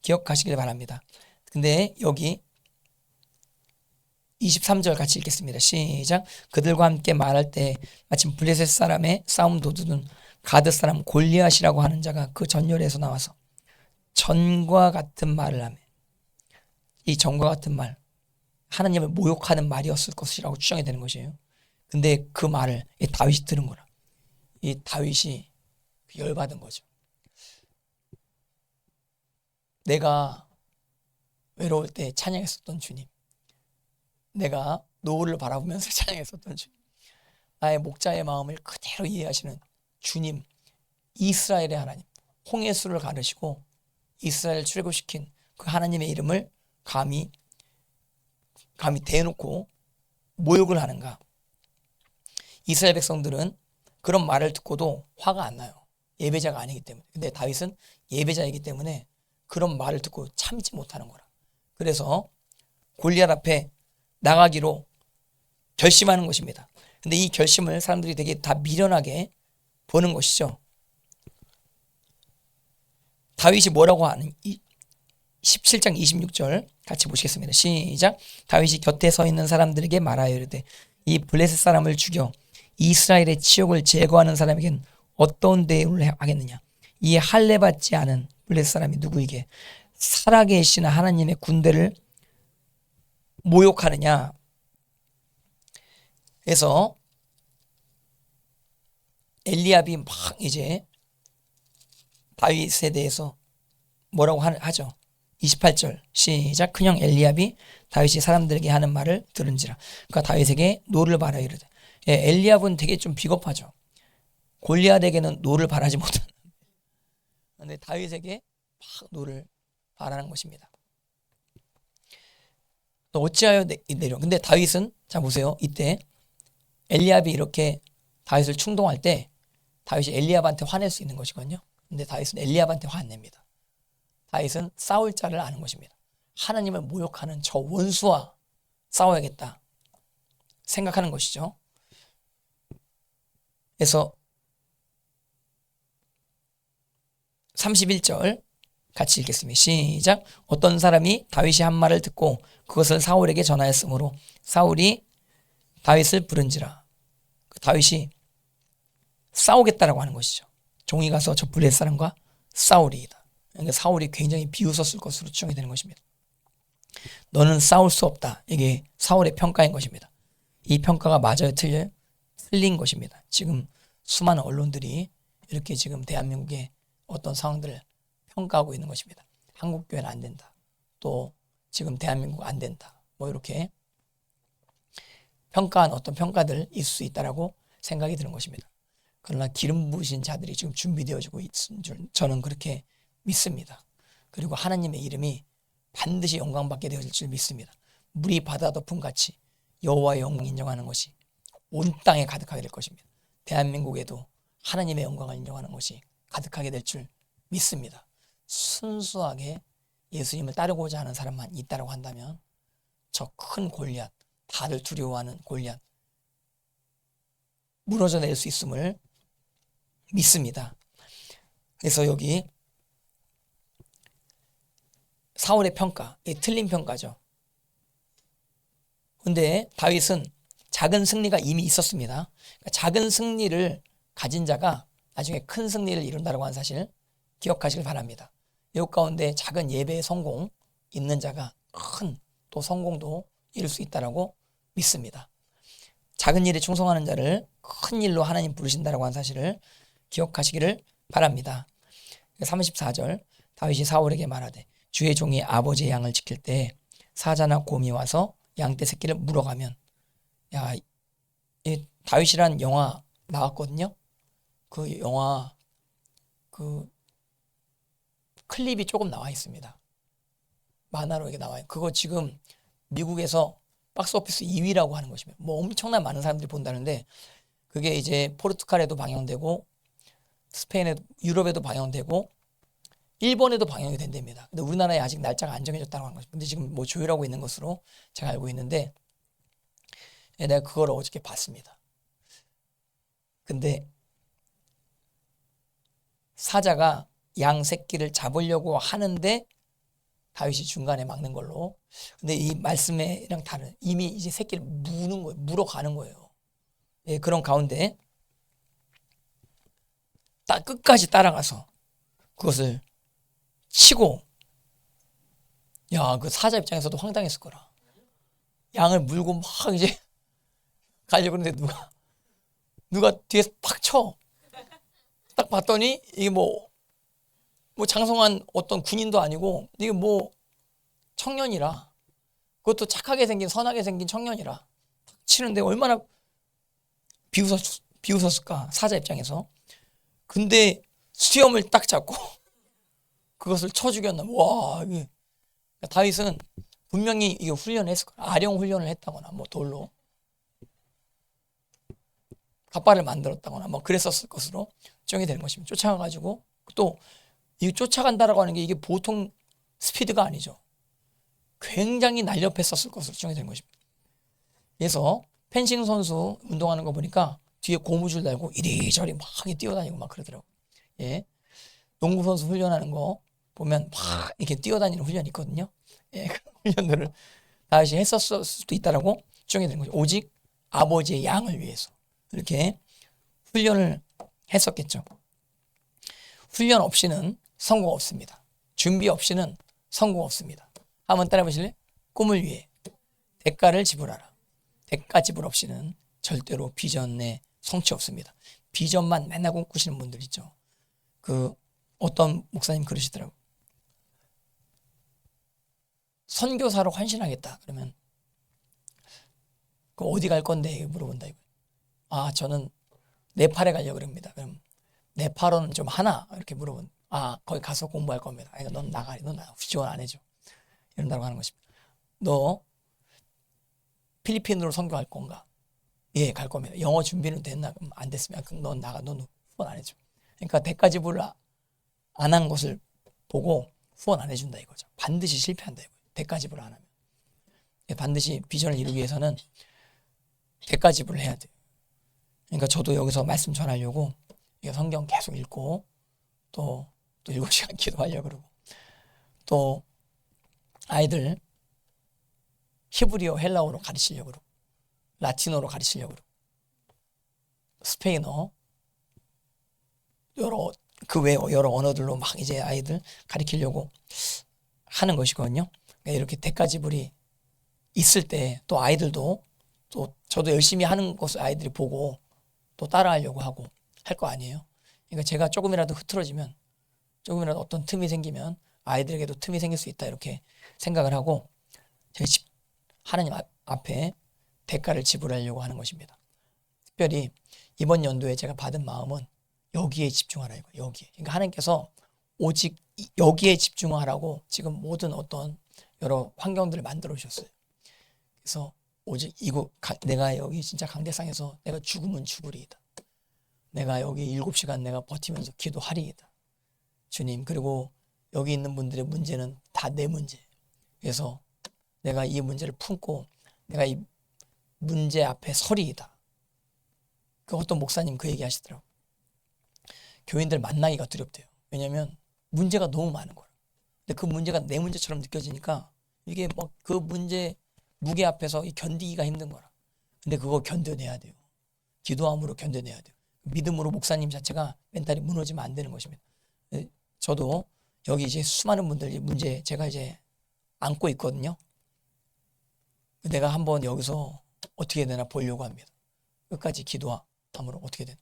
기억하시길 바랍니다. 근데 여기 23절 같이 읽겠습니다. 시작. 그들과 함께 말할 때 마침 블레셋 사람의 싸움 도두는 가드 사람 골리앗이라고 하는 자가 그 전열에서 나와서 전과 같은 말을 하며, 이 전과 같은 말, 하나님을 모욕하는 말이었을 것이라고 추정이 되는 것이에요. 근데 그 말을 다윗이 들은 거라. 이 다윗이 열받은 거죠. 내가 외로울 때 찬양했었던 주님, 내가 노을을 바라보면서 찬양했었던 주님, 나의 목자의 마음을 그대로 이해하시는 주님, 이스라엘의 하나님, 홍해수를 가르시고 이스라엘을 출애굽시킨 그 하나님의 이름을 감히 대놓고 모욕을 하는가. 이스라엘 백성들은 그런 말을 듣고도 화가 안 나요. 예배자가 아니기 때문에. 근데 다윗은 예배자이기 때문에 그런 말을 듣고 참지 못하는 거라. 그래서 골리앗 앞에 나가기로 결심하는 것입니다. 근데 이 결심을 사람들이 되게 다 미련하게 보는 것이죠. 다윗이 뭐라고 하는 17장 26절 같이 보시겠습니다. 시작. 다윗이 곁에 서 있는 사람들에게 말하여 이르되 이 블레셋 사람을 죽여 이스라엘의 치욕을 제거하는 사람에겐 어떤 대우를 하겠느냐. 이 할례 받지 않은 블레셋 사람이 누구에게 살아계신 하나님의 군대를 모욕하느냐. 그래서 엘리압이 막 이제 다윗에 대해서 뭐라고 하죠. 28절 시작. 큰형 엘리압이 다윗이 사람들에게 하는 말을 들은지라. 그러니까 다윗에게 노를 바라 이르되. 엘리압은 되게 좀 비겁하죠. 골리앗에게는 노를 바라지 못하는. 근데 다윗에게 막 노를 바라는 것입니다. 또 어찌하여 내려. 근데 다윗은 자 보세요. 이때 엘리압이 이렇게 다윗을 충동할 때 다윗이 엘리압한테 화낼 수 있는 것이거든요. 근데 다윗은 엘리압한테 화 안 냅니다. 다윗은 싸울 자를 아는 것입니다. 하나님을 모욕하는 저 원수와 싸워야겠다 생각하는 것이죠. 그래서 31절 같이 읽겠습니다. 시작. 어떤 사람이 다윗이 한 말을 듣고 그것을 사울에게 전하였으므로 사울이 다윗을 부른지라. 다윗이 싸우겠다라고 하는 것이죠. 종이 가서 저 블레셋 사람과 싸우리이다. 그러니까 사울이 굉장히 비웃었을 것으로 추정이 되는 것입니다. 너는 싸울 수 없다. 이게 사울의 평가인 것입니다. 이 평가가 맞아요, 틀린 것입니다. 지금 수많은 언론들이 이렇게 지금 대한민국의 어떤 상황들을 평가하고 있는 것입니다. 한국교회는 안 된다. 또 지금 대한민국 안 된다. 뭐 이렇게 평가한 어떤 평가들 있을 수 있다라고 생각이 드는 것입니다. 그러나 기름 부으신 자들이 지금 준비되어지고 있는 줄 저는 그렇게 믿습니다. 그리고 하나님의 이름이 반드시 영광받게 되어질 줄 믿습니다. 물이 바다 덮음같이 여호와의 영광 인정하는 것이 온 땅에 가득하게 될 것입니다. 대한민국에도 하나님의 영광을 인정하는 것이 가득하게 될 줄 믿습니다. 순수하게 예수님을 따르고자 하는 사람만 있다고 한다면 저 큰 골리앗, 다들 두려워하는 골리앗 무너져 낼 수 있음을 믿습니다. 그래서 여기 사울의 평가, 틀린 평가죠. 근데 다윗은 작은 승리가 이미 있었습니다. 그러니까 작은 승리를 가진 자가 나중에 큰 승리를 이룬다고 하는 사실 기억하시길 바랍니다. 이것 가운데 작은 예배의 성공 있는 자가 큰 또 성공도 이룰 수 있다고 믿습니다. 작은 일에 충성하는 자를 큰 일로 하나님 부르신다고 하는 사실을 기억하시기를 바랍니다. 34절 다윗이 사울에게 말하되 주의 종이 아버지의 양을 지킬 때 사자나 곰이 와서 양떼 새끼를 물어가면 야, 이 다윗이란 영화 나왔거든요. 그 영화 그 클립이 조금 나와 있습니다. 만화로 이게 나와요. 그거 지금 미국에서 박스오피스 2위라고 하는 것입니다. 뭐 엄청난 많은 사람들이 본다는데 그게 이제 포르투갈에도 방영되고 스페인에도 유럽에도 방영되고 일본에도 방영이 된답니다. 근데 우리나라에 아직 날짜가 안 정해졌다고 하는 것입니다. 근데 지금 뭐 조율하고 있는 것으로 제가 알고 있는데 내가 그걸 어저께 봤습니다. 근데 사자가 양 새끼를 잡으려고 하는데 다윗이 중간에 막는 걸로. 근데 이 말씀이랑 다른 이미 이제 새끼를 무는 거예요. 물어가는 거예요. 예, 그런 가운데 끝까지 따라가서 그것을 치고 야, 그 사자 입장에서도 황당했을 거라. 양을 물고 막 이제 가려고 그러는데 누가 뒤에서 팍 쳐. 딱 봤더니 이게 뭐 장성한 어떤 군인도 아니고 이게 뭐 청년이라 그것도 착하게 생긴 선하게 생긴 청년이라 치는데 얼마나 비웃었을까 사자 입장에서. 근데 수염을 딱 잡고 그것을 쳐 죽였나. 와, 이게 다윗은 분명히 이게 훈련을 했을 거야. 아령 훈련을 했다거나 뭐 돌로 갓발을 만들었다거나 뭐 그랬었을 것으로 정이 되는 것입니다. 쫓아가가지고 또 이 쫓아간다라고 하는 게 이게 보통 스피드가 아니죠. 굉장히 날렵했었을 것으로 정이 되는 것입니다. 그래서 펜싱 선수 운동하는 거 보니까 뒤에 고무줄 달고 이리저리 막 뛰어다니고 막 그러더라고. 예, 농구 선수 훈련하는 거 보면 막 이렇게 뛰어다니는 훈련이 있거든요. 예, 그런 훈련들을 다시 했었을 수도 있다라고 정이 되는 거죠. 오직 아버지의 양을 위해서 이렇게 훈련을 했었겠죠. 훈련 없이는 성공 없습니다. 준비 없이는 성공 없습니다. 한번 따라 보실래요? 꿈을 위해 대가를 지불하라. 대가 지불 없이는 절대로 비전의 성취 없습니다. 비전만 맨날 꿈꾸시는 분들 있죠. 그 어떤 목사님 그러시더라고요. 선교사로 헌신하겠다. 그러면 그 어디 갈 건데 물어본다 이거. 아, 저는 네팔에 가려고 그럽니다. 그럼 네팔어는 좀 하나? 이렇게 물어본. 거기 가서 공부할 겁니다. 그러니까 넌 나가, 넌 지원 안 해줘. 이런다고 하는 것입니다. 너 필리핀으로 선교할 건가? 예, 갈 겁니다. 영어 준비는 됐나? 그럼 안 됐으면 그럼 넌 나가, 넌 후원 안 해줘. 그러니까 대가 지불을 안 한 것을 보고 후원 안 해준다 이거죠. 반드시 실패한다 이거죠. 대가 지불을 안 하면. 예, 반드시 비전을 이루기 위해서는 대가 지불을 해야 돼요. 그러니까 저도 여기서 말씀 전하려고 성경 계속 읽고 또 7시간 기도하려고 그러고 또 아이들 히브리어 헬라어로 가르치려고 그러고 라틴어로 가르치려고 그러고 스페인어 그 외 여러 언어들로 막 이제 아이들 가르치려고 하는 것이거든요. 그러니까 이렇게 대가 지불이 있을 때 또 아이들도 또 저도 열심히 하는 것을 아이들이 보고 또 따라하려고 하고 할 거 아니에요. 그러니까 제가 조금이라도 흐트러지면 조금이라도 어떤 틈이 생기면 아이들에게도 틈이 생길 수 있다 이렇게 생각을 하고 제가 하나님 앞에 대가를 지불하려고 하는 것입니다. 특별히 이번 연도에 제가 받은 마음은 여기에 집중하라 이거 여기에. 그러니까 하나님께서 오직 여기에 집중하라고 지금 모든 어떤 여러 환경들을 만들어 주셨어요. 그래서 오직 이곳 내가 여기 진짜 강대상에서 내가 죽으면 죽으리이다. 내가 여기 7시간 내가 버티면서 기도하리이다. 주님, 그리고 여기 있는 분들의 문제는 다 내 문제. 그래서 내가 이 문제를 품고 내가 이 문제 앞에 서리이다. 그 어떤 목사님 그 얘기 하시더라고요. 교인들 만나기가 두렵대요. 왜냐하면 문제가 너무 많은 거예요. 근데 그 문제가 내 문제처럼 느껴지니까 이게 막 그 문제 무게 앞에서 견디기가 힘든 거라. 근데 그거 견뎌내야 돼요. 기도함으로 견뎌내야 돼요. 믿음으로 목사님 자체가 멘탈이 무너지면 안 되는 것입니다. 저도 여기 이제 수많은 분들이 문제 제가 이제 안고 있거든요. 내가 한번 여기서 어떻게 되나 보려고 합니다. 끝까지 기도함으로 어떻게 되나.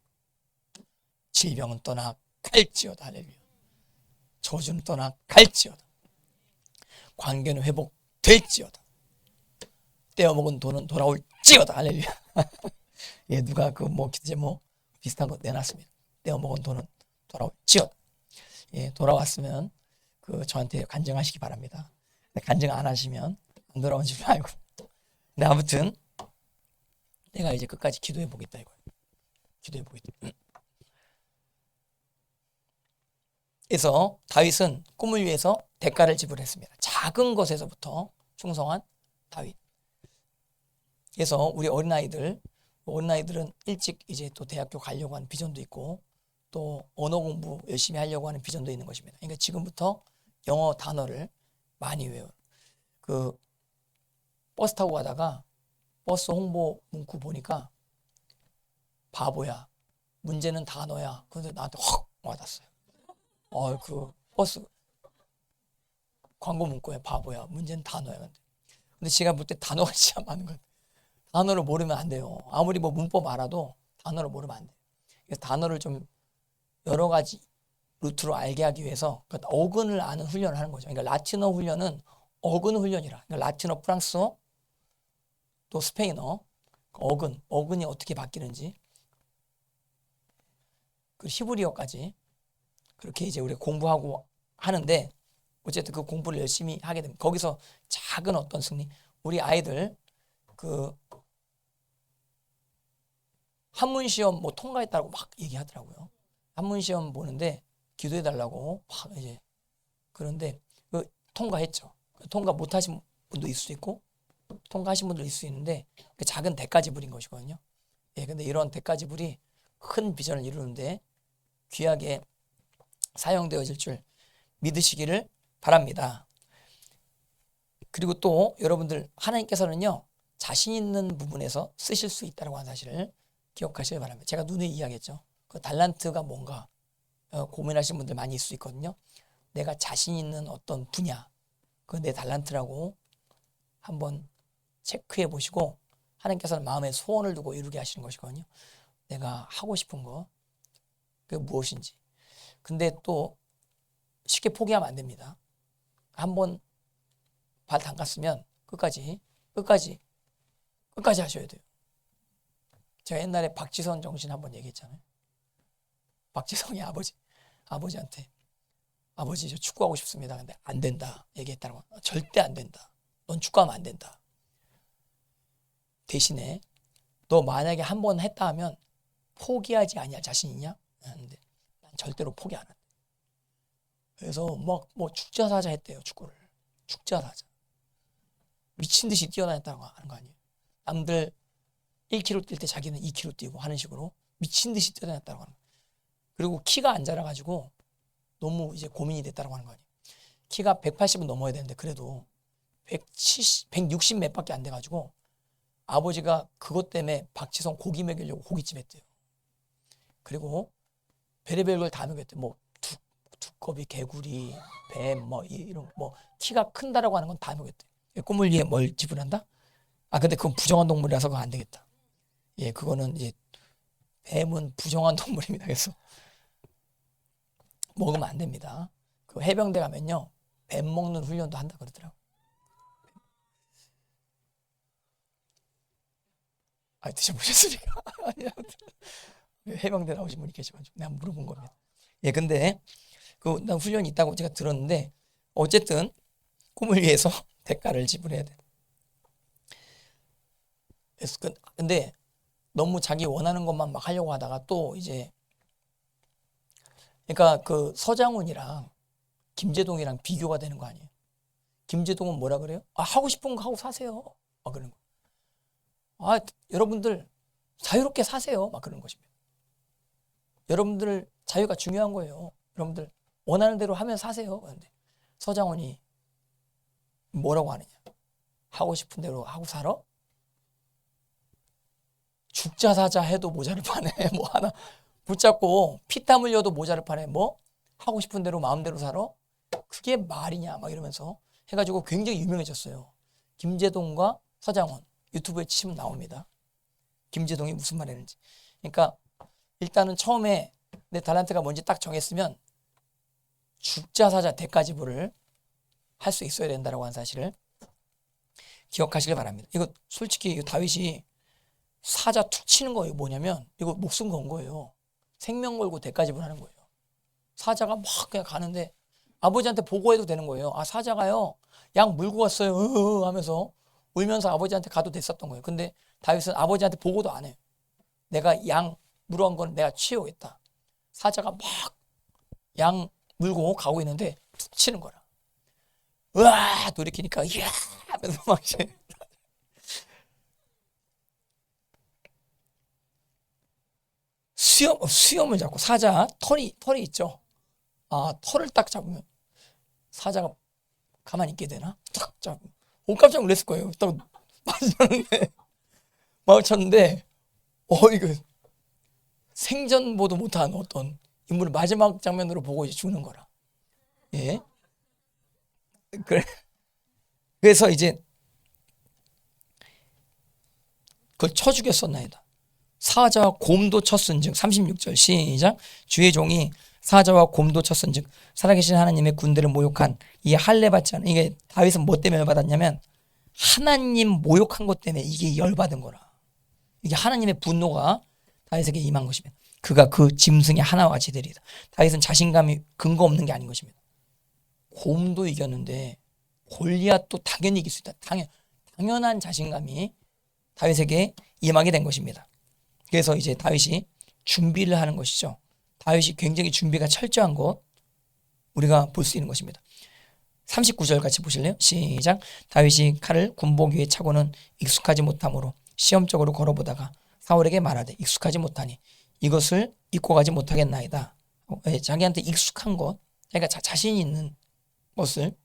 질병은 떠나 갈지어다. 할렐루야. 저주는 떠나 갈지어다. 관계는 회복될지어다. 떼어먹은 돈은 돌아올지어다. 할렐루야. 예, 누가 이제 비슷한 거 내놨습니다. 떼어먹은 돈은 돌아올지어다. 예, 돌아왔으면 저한테 간증하시기 바랍니다. 간증 안 하시면 안 돌아온 줄 알고. 근데 아무튼 내가 이제 끝까지 기도해 보겠다 이거예요. 기도해 보겠다. 그래서 다윗은 꿈을 위해서 대가를 지불했습니다. 작은 것에서부터 충성한 다윗. 그래서 우리 어린아이들은 일찍 이제 또 대학교 가려고 하는 비전도 있고 또 언어 공부 열심히 하려고 하는 비전도 있는 것입니다. 그러니까 지금부터 영어 단어를 많이 외워요. 버스 타고 가다가 버스 홍보 문구 보니까 바보야. 문제는 단어야. 근데 나한테 확 와닿았어요. 버스 광고 문구에 바보야. 문제는 단어야. 근데 제가 볼 때 단어가 진짜 많은 것 같아요. 단어를 모르면 안 돼요. 아무리 문법 알아도 단어를 모르면 안 돼요. 그래서 단어를 좀 여러 가지 루트로 알게 하기 위해서 어근을 아는 훈련을 하는 거죠. 그러니까 라틴어 훈련은 어근 훈련이라. 그러니까 라틴어, 프랑스어, 또 스페인어, 어근이 어떻게 바뀌는지, 그 히브리어까지 그렇게 이제 우리가 공부하고 하는데 어쨌든 그 공부를 열심히 하게 됩니다. 거기서 작은 어떤 승리, 우리 아이들 한문 시험 통과했다고 막 얘기하더라고요. 한문 시험 보는데 기도해 달라고 막 이제 그런데 통과했죠. 통과 못하신 분도 있을 수 있고 통과하신 분도 있을 수 있는데 작은 대가 지불인 것이거든요. 예, 근데 이런 대가 지불이 큰 비전을 이루는데 귀하게 사용되어질 줄 믿으시기를 바랍니다. 그리고 또 여러분들 하나님께서는요 자신 있는 부분에서 쓰실 수 있다고 하는 사실을 기억하시길 바랍니다. 제가 눈에 이야기했죠. 그 달란트가 뭔가 고민하시는 분들 많이 있을 수 있거든요. 내가 자신 있는 어떤 분야, 그 내 달란트라고 한번 체크해 보시고 하나님께서는 마음에 소원을 두고 이루게 하시는 것이거든요. 내가 하고 싶은 거, 그게 무엇인지. 근데 또 쉽게 포기하면 안 됩니다. 한번 발 담갔으면 끝까지 하셔야 돼요. 제가 옛날에 박지선 정신 한번 얘기했잖아요. 박지성이 아버지한테 아버지 저 축구하고 싶습니다. 근데 안 된다 얘기했다고. 절대 안 된다. 넌 축구하면 안 된다. 대신에 너 만약에 한 번 했다 하면 포기하지 아니할 자신 있냐? 근데 난 절대로 포기 안 한다. 그래서 막 뭐 축자사자 했대요. 축구를. 축자사자. 미친 듯이 뛰어다녔다고 하는 거 아니에요. 남들 1km 뛸 때 자기는 2km 뛰고 하는 식으로 미친 듯이 뛰어다녔다고 하는 거예요. 그리고 키가 안 자라가지고 너무 이제 고민이 됐다고 하는 거 아니에요. 키가 180은 넘어야 되는데 그래도 170, 160 몇 밖에 안 돼가지고 아버지가 그것 때문에 박지성 고기 먹이려고 고깃집 했대요. 그리고 별의별 걸 다 먹였대요. 뭐 두꺼비, 개구리, 뱀, 뭐 이런 뭐 키가 큰다라고 하는 건 다 먹였대요. 꿈을 위해 뭘 지불한다? 아 근데 그건 부정한 동물이라서 그거 안 되겠다. 예, 그거는 이제 뱀은 부정한 동물입니다. 그래서 먹으면 안 됩니다. 그 해병대 가면요 뱀 먹는 훈련도 한다 그러더라고. 아 드셔보셨으니까. 해병대 나오신 분이 계시면 내가 물어본 겁니다. 예, 근데 그 난 훈련이 있다고 제가 들었는데 어쨌든 꿈을 위해서 대가를 지불해야 돼. 그래서 근데 너무 자기 원하는 것만 막 하려고 하다가 또 이제 그러니까 그 서장훈이랑 김제동이랑 비교가 되는 거 아니에요. 김제동은 뭐라 그래요? 아 하고 싶은 거 하고 사세요. 막 그러는 거. 아 여러분들 자유롭게 사세요. 막 그러는 것입니다. 여러분들 자유가 중요한 거예요. 여러분들 원하는 대로 하면 사세요. 그런데 서장훈이 뭐라고 하느냐? 하고 싶은 대로 하고 살아? 죽자 사자 해도 모자를 파네. 뭐 하나 붙잡고 피땀 흘려도 모자를 파네. 뭐 하고 싶은 대로 마음대로 살아? 그게 말이냐? 막 이러면서 해가지고 굉장히 유명해졌어요. 김제동과 서장훈 유튜브에 치면 나옵니다. 김제동이 무슨 말 했는지. 그러니까 일단은 처음에 내 탤런트가 뭔지 딱 정했으면 죽자 사자 대가 지불을 할 수 있어야 된다라고 하는 사실을 기억하시길 바랍니다. 이거 솔직히 다윗이 사자 툭 치는 거예요. 뭐냐면 이거 목숨 건 거예요. 생명 걸고 대가 지불하는 거예요. 사자가 막 그냥 가는데 아버지한테 보고해도 되는 거예요. 아 사자가요 양 물고 왔어요 하면서 울면서 아버지한테 가도 됐었던 거예요. 근데 다윗은 아버지한테 보고도 안 해요. 내가 양 물어간 건 내가 취해오겠다. 사자가 막 양 물고 가고 있는데 툭 치는 거라. 으아 돌이키니까 이야 하면서 막 이제 수염을 잡고 사자 털이 있죠. 아 털을 딱 잡으면 사자가 가만히 있게 되나? 딱 잡으면 깜짝 놀랐을 거예요. 딱 맞았는데 마주쳤는데 이거 생전보도 못한 어떤 인물을 마지막 장면으로 보고 이제 죽는 거라. 예. 그래서 이제 그걸 쳐 죽였었나이다. 사자와 곰도 쳤은즉 36절 시작. 주의 종이 사자와 곰도 쳤은즉 살아계신 하나님의 군대를 모욕한 이 할례 받지 않은 이게 다윗은 뭐 때문에 열받았냐면 하나님 모욕한 것 때문에 이게 열받은 거라. 이게 하나님의 분노가 다윗에게 임한 것입니다. 그가 그 짐승의 하나와 같이 되리이다. 다윗은 자신감이 근거 없는 게 아닌 것입니다. 곰도 이겼는데 골리앗도 당연히 이길 수 있다. 당연한 자신감이 다윗에게 임하게 된 것입니다. 그래서 이제 다윗이 준비를 하는 것이죠. 다윗이 굉장히 준비가 철저한 것 우리가 볼 수 있는 것입니다. 39절 같이 보실래요? 시작. 다윗이 칼을 군복 위에 차고는 익숙하지 못함으로 시험적으로 걸어보다가 사울에게 말하되 익숙하지 못하니 이것을 입고 가지 못하겠나이다. 자기한테 익숙한 것, 그러니까 자신 있는 것을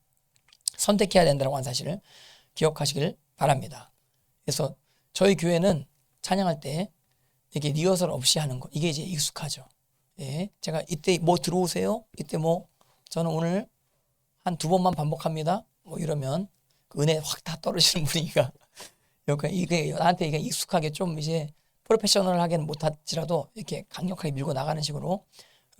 선택해야 된다고 하는 사실을 기억하시길 바랍니다. 그래서 저희 교회는 찬양할 때 이게 리허설 없이 하는 거 이게 이제 익숙하죠. 예, 제가 이때 뭐 들어오세요? 이때 뭐 저는 오늘 한 2번만 반복합니다. 뭐 이러면 그 은혜 확 다 떨어지는 분위기가 이게 나한테 이게 익숙하게 좀 이제 프로페셔널하게는 못하지라도 이렇게 강력하게 밀고 나가는 식으로.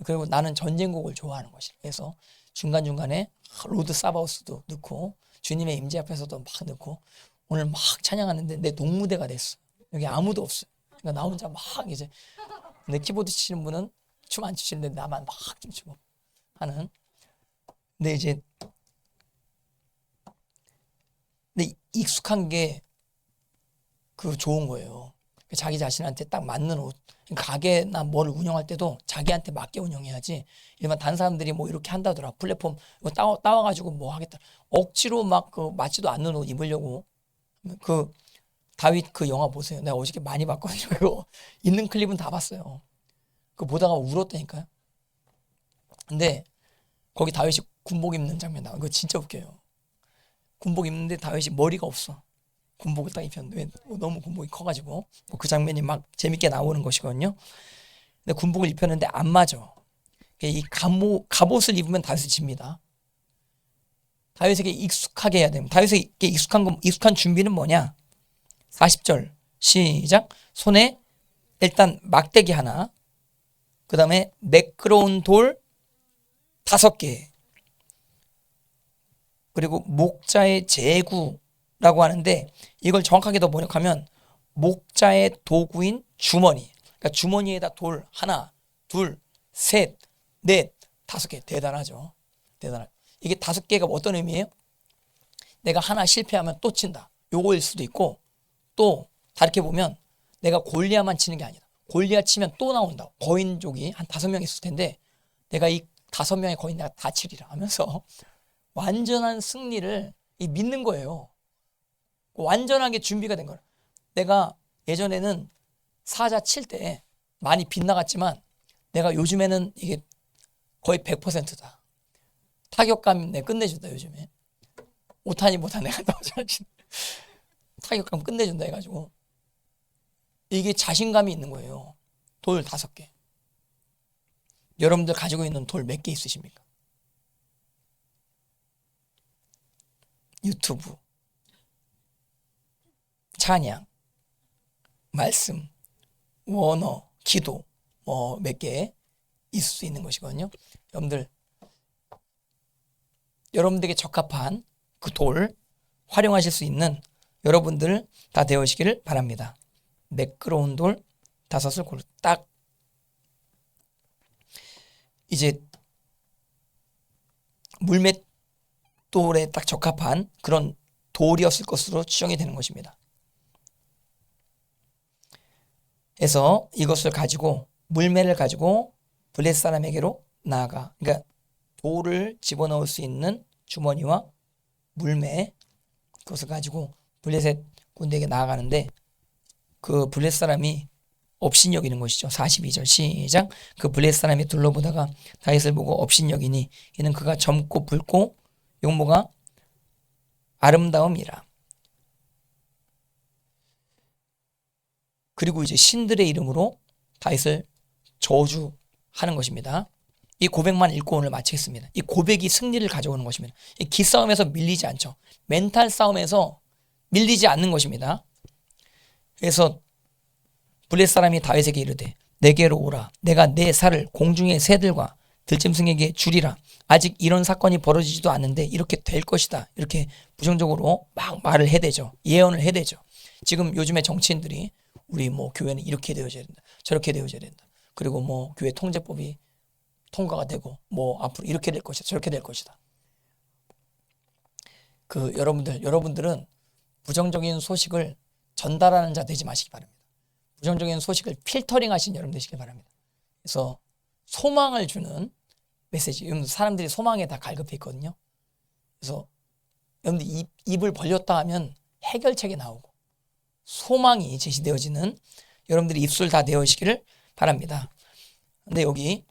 그리고 나는 전쟁곡을 좋아하는 것이라. 그래서 중간중간에 로드 사바우스도 넣고 주님의 임재 앞에서도 막 넣고 오늘 막 찬양하는데 내 동무대가 됐어. 여기 아무도 없어요. 그러니까 나 혼자 막 이제 내 키보드 치시는 분은 춤 안 추시는데 나만 막 춤추고 하는 근데 이제 근데 익숙한 게 그 좋은 거예요. 자기 자신한테 딱 맞는 옷. 가게나 뭐를 운영할 때도 자기한테 맞게 운영해야지. 일반 다른 사람들이 뭐 이렇게 한다더라. 플랫폼 이거 따와가지고 뭐 하겠다. 억지로 막 그 맞지도 않는 옷 입으려고. 그 다윗 그 영화 보세요. 내가 어저께 많이 봤거든요. 이거 있는 클립은 다 봤어요. 그거 보다가 울었다니까요. 근데 거기 다윗이 군복 입는 장면 나와. 그거 진짜 웃겨요. 군복 입는데 다윗이 머리가 없어. 군복을 딱 입혔는데 너무 군복이 커가지고 그 장면이 막 재밌게 나오는 것이거든요. 근데 군복을 입혔는데 안 맞아. 이 갑옷을 입으면 다윗이 집니다. 다윗에게 익숙하게 해야 됩니다. 다윗에게 익숙한 준비는 뭐냐? 40절 시작. 손에 일단 막대기 하나, 그 다음에 매끄러운 돌 5개, 그리고 목자의 제구라고 하는데 이걸 정확하게 더 번역하면 목자의 도구인 주머니. 그러니까 주머니에다 돌 하나, 둘, 셋, 넷, 5개. 대단하죠. 대단하죠. 이게 5개가 어떤 의미예요? 내가 하나 실패하면 또 친다. 요거일 수도 있고, 또 다르게 보면 내가 골리앗만 치는 게 아니다. 골리앗 치면 또 나온다. 거인족이 한 5명 있을 텐데 내가 이 5명의 거인 내가 다 치리라 하면서 완전한 승리를 믿는 거예요. 완전하게 준비가 된 거예요. 내가 예전에는 사자 칠 때 많이 빗나갔지만 내가 요즘에는 이게 거의 100%다. 타격감 내 끝내준다 요즘에. 오타니 못한 내가 더 잘하신 타격감 끝내준다 해가지고 이게 자신감이 있는 거예요. 돌 5개. 여러분들 가지고 있는 돌 몇 개 있으십니까? 유튜브, 찬양, 말씀, 원어, 기도 뭐 몇 개 있을 수 있는 것이거든요. 여러분들에게 적합한 그 돌 활용하실 수 있는 여러분들 다 되어시기를 바랍니다. 매끄러운 돌 5을 골라 딱 이제 물맷돌에 딱 적합한 그런 돌이었을 것으로 추정이 되는 것입니다. 그래서 이것을 가지고 물매를 가지고 블레셋 사람에게로 나아가. 그러니까 돌을 집어넣을 수 있는 주머니와 물매, 그것을 가지고 블레셋 군대에게 나아가는데 그 블레셋 사람이 업신여기는 것이죠. 42절 시작. 그 블레셋 사람이 둘러보다가 다윗을 보고 업신여기니 이는 그가 젊고 붉고 용모가 아름다움이라. 그리고 이제 신들의 이름으로 다윗을 저주하는 것입니다. 이 고백만 읽고 오늘 마치겠습니다. 이 고백이 승리를 가져오는 것입니다. 이 기싸움에서 밀리지 않죠. 멘탈 싸움에서 밀리지 않는 것입니다. 그래서 블레셋 사람이 다윗에게 이르되 내게로 오라. 내가 내 살을 공중의 새들과 들짐승에게 주리라. 아직 이런 사건이 벌어지지도 않는데 이렇게 될 것이다. 이렇게 부정적으로 막 말을 해대죠. 예언을 해대죠. 지금 요즘에 정치인들이 우리 뭐 교회는 이렇게 되어져야 된다. 저렇게 되어져야 된다. 그리고 뭐 교회 통제법이 통과가 되고 뭐 앞으로 이렇게 될 것이다. 저렇게 될 것이다. 그 여러분들은 부정적인 소식을 전달하는 자 되지 마시기 바랍니다. 부정적인 소식을 필터링 하신 여러분 되시길 바랍니다. 그래서 소망을 주는 메시지. 여러분 사람들이 소망에 다 갈급해 있거든요. 그래서 여러분들 입을 벌렸다 하면 해결책이 나오고 소망이 제시되어지는 여러분들이 입술 다 내어시기를 바랍니다. 근데 여기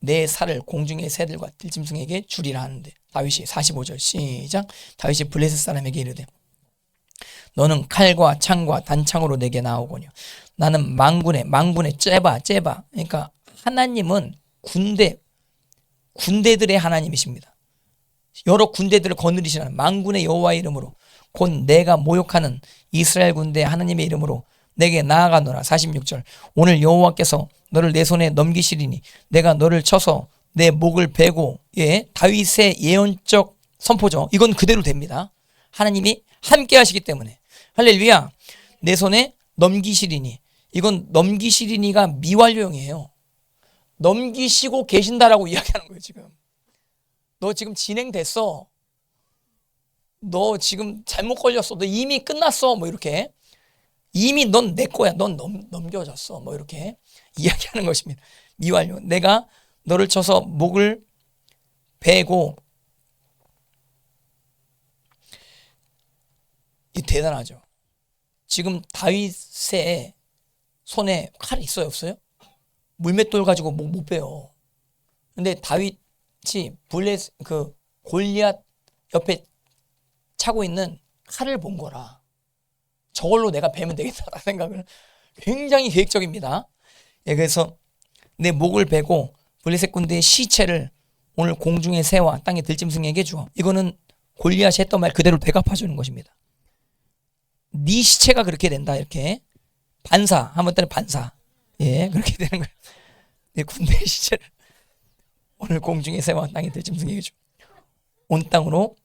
내 살을 공중의 새들과 들짐승에게 주리라 하는데 다윗이 45절 시작. 다윗이 블레셋 사람에게 이르되 너는 칼과 창과 단창으로 내게 나오거니와 나는 망군의 째바. 그러니까 하나님은 군대들의 하나님이십니다. 여러 군대들을 거느리시는 망군의 여호와의 이름으로 곧 내가 모욕하는 이스라엘 군대의 하나님의 이름으로 내게 나아가노라. 46절 오늘 여호와께서 너를 내 손에 넘기시리니 내가 너를 쳐서 내 목을 베고. 다윗의 예언적 선포죠. 이건 그대로 됩니다. 하나님이 함께 하시기 때문에. 할렐루야. 내 손에 넘기시리니. 이건 넘기시리니가 미완료형이에요. 넘기시고 계신다라고 이야기하는 거예요 지금. 너 지금 진행됐어. 너 지금 잘못 걸렸어. 너 이미 끝났어. 뭐 이렇게. 이미 넌 내 거야. 넌 넘겨졌어. 뭐 이렇게 이야기하는 것입니다. 미완료. 내가 너를 쳐서 목을 베고. 이 대단하죠. 지금 다윗의 손에 칼이 있어요, 없어요? 물맷돌 가지고 목 못 베요. 근데 다윗이 골리앗 옆에 차고 있는 칼을 본 거라. 저걸로 내가 베면 되겠다라는 생각을 굉장히 계획적입니다. 예, 그래서 내 목을 베고 블레셋 군대의 시체를 오늘 공중의 새와 땅의 들짐승에게 주어. 이거는 골리앗이 했던 말 그대로 되갚아주는 것입니다. 네 시체가 그렇게 된다. 이렇게 반사 한번 때는 반사. 예, 그렇게 되는 거예요. 내 군대의 시체를 오늘 공중의 새와 땅의 들짐승에게 주. 온 땅으로.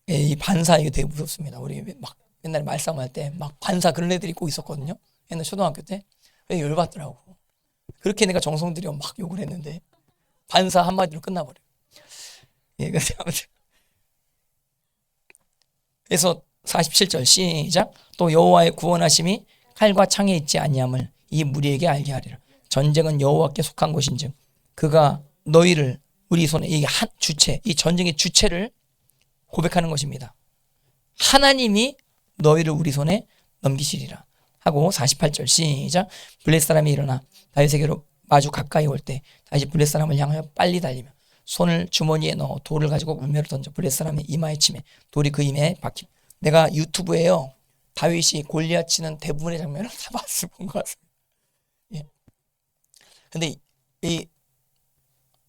예, 이 반사 이게 되게 무섭습니다. 우리 막 옛날에 말싸움할 때 막 반사 그런 애들이 꼭 있었거든요. 옛날 초등학교 때 열받더라고. 그렇게 내가 정성 들여 막 욕을 했는데 반사 한마디로 끝나버려. 예, 그래서 47절 시작. 또 여호와의 구원하심이 칼과 창에 있지 아니함을 이 무리에게 알게 하리라. 전쟁은 여호와께 속한 것인즉 그가 너희를 우리 손에, 이게 한 주체, 이 전쟁의 주체를 고백하는 것입니다. 하나님이 너희를 우리 손에 넘기시리라 하고 48절 시작. 블레셋 사람이 일어나 다윗에게로 마주 가까이 올 때 다시 블레셋 사람을 향하여 빨리 달리며 손을 주머니에 넣어 돌을 가지고 물매를 던져 블레셋 사람의 이마에 치매 돌이 그 이마에 박힘. 내가 유튜브에요 다윗이 골리앗 치는 대부분의 장면을 다 봤을 본 것 같습니다. 예. 근데 이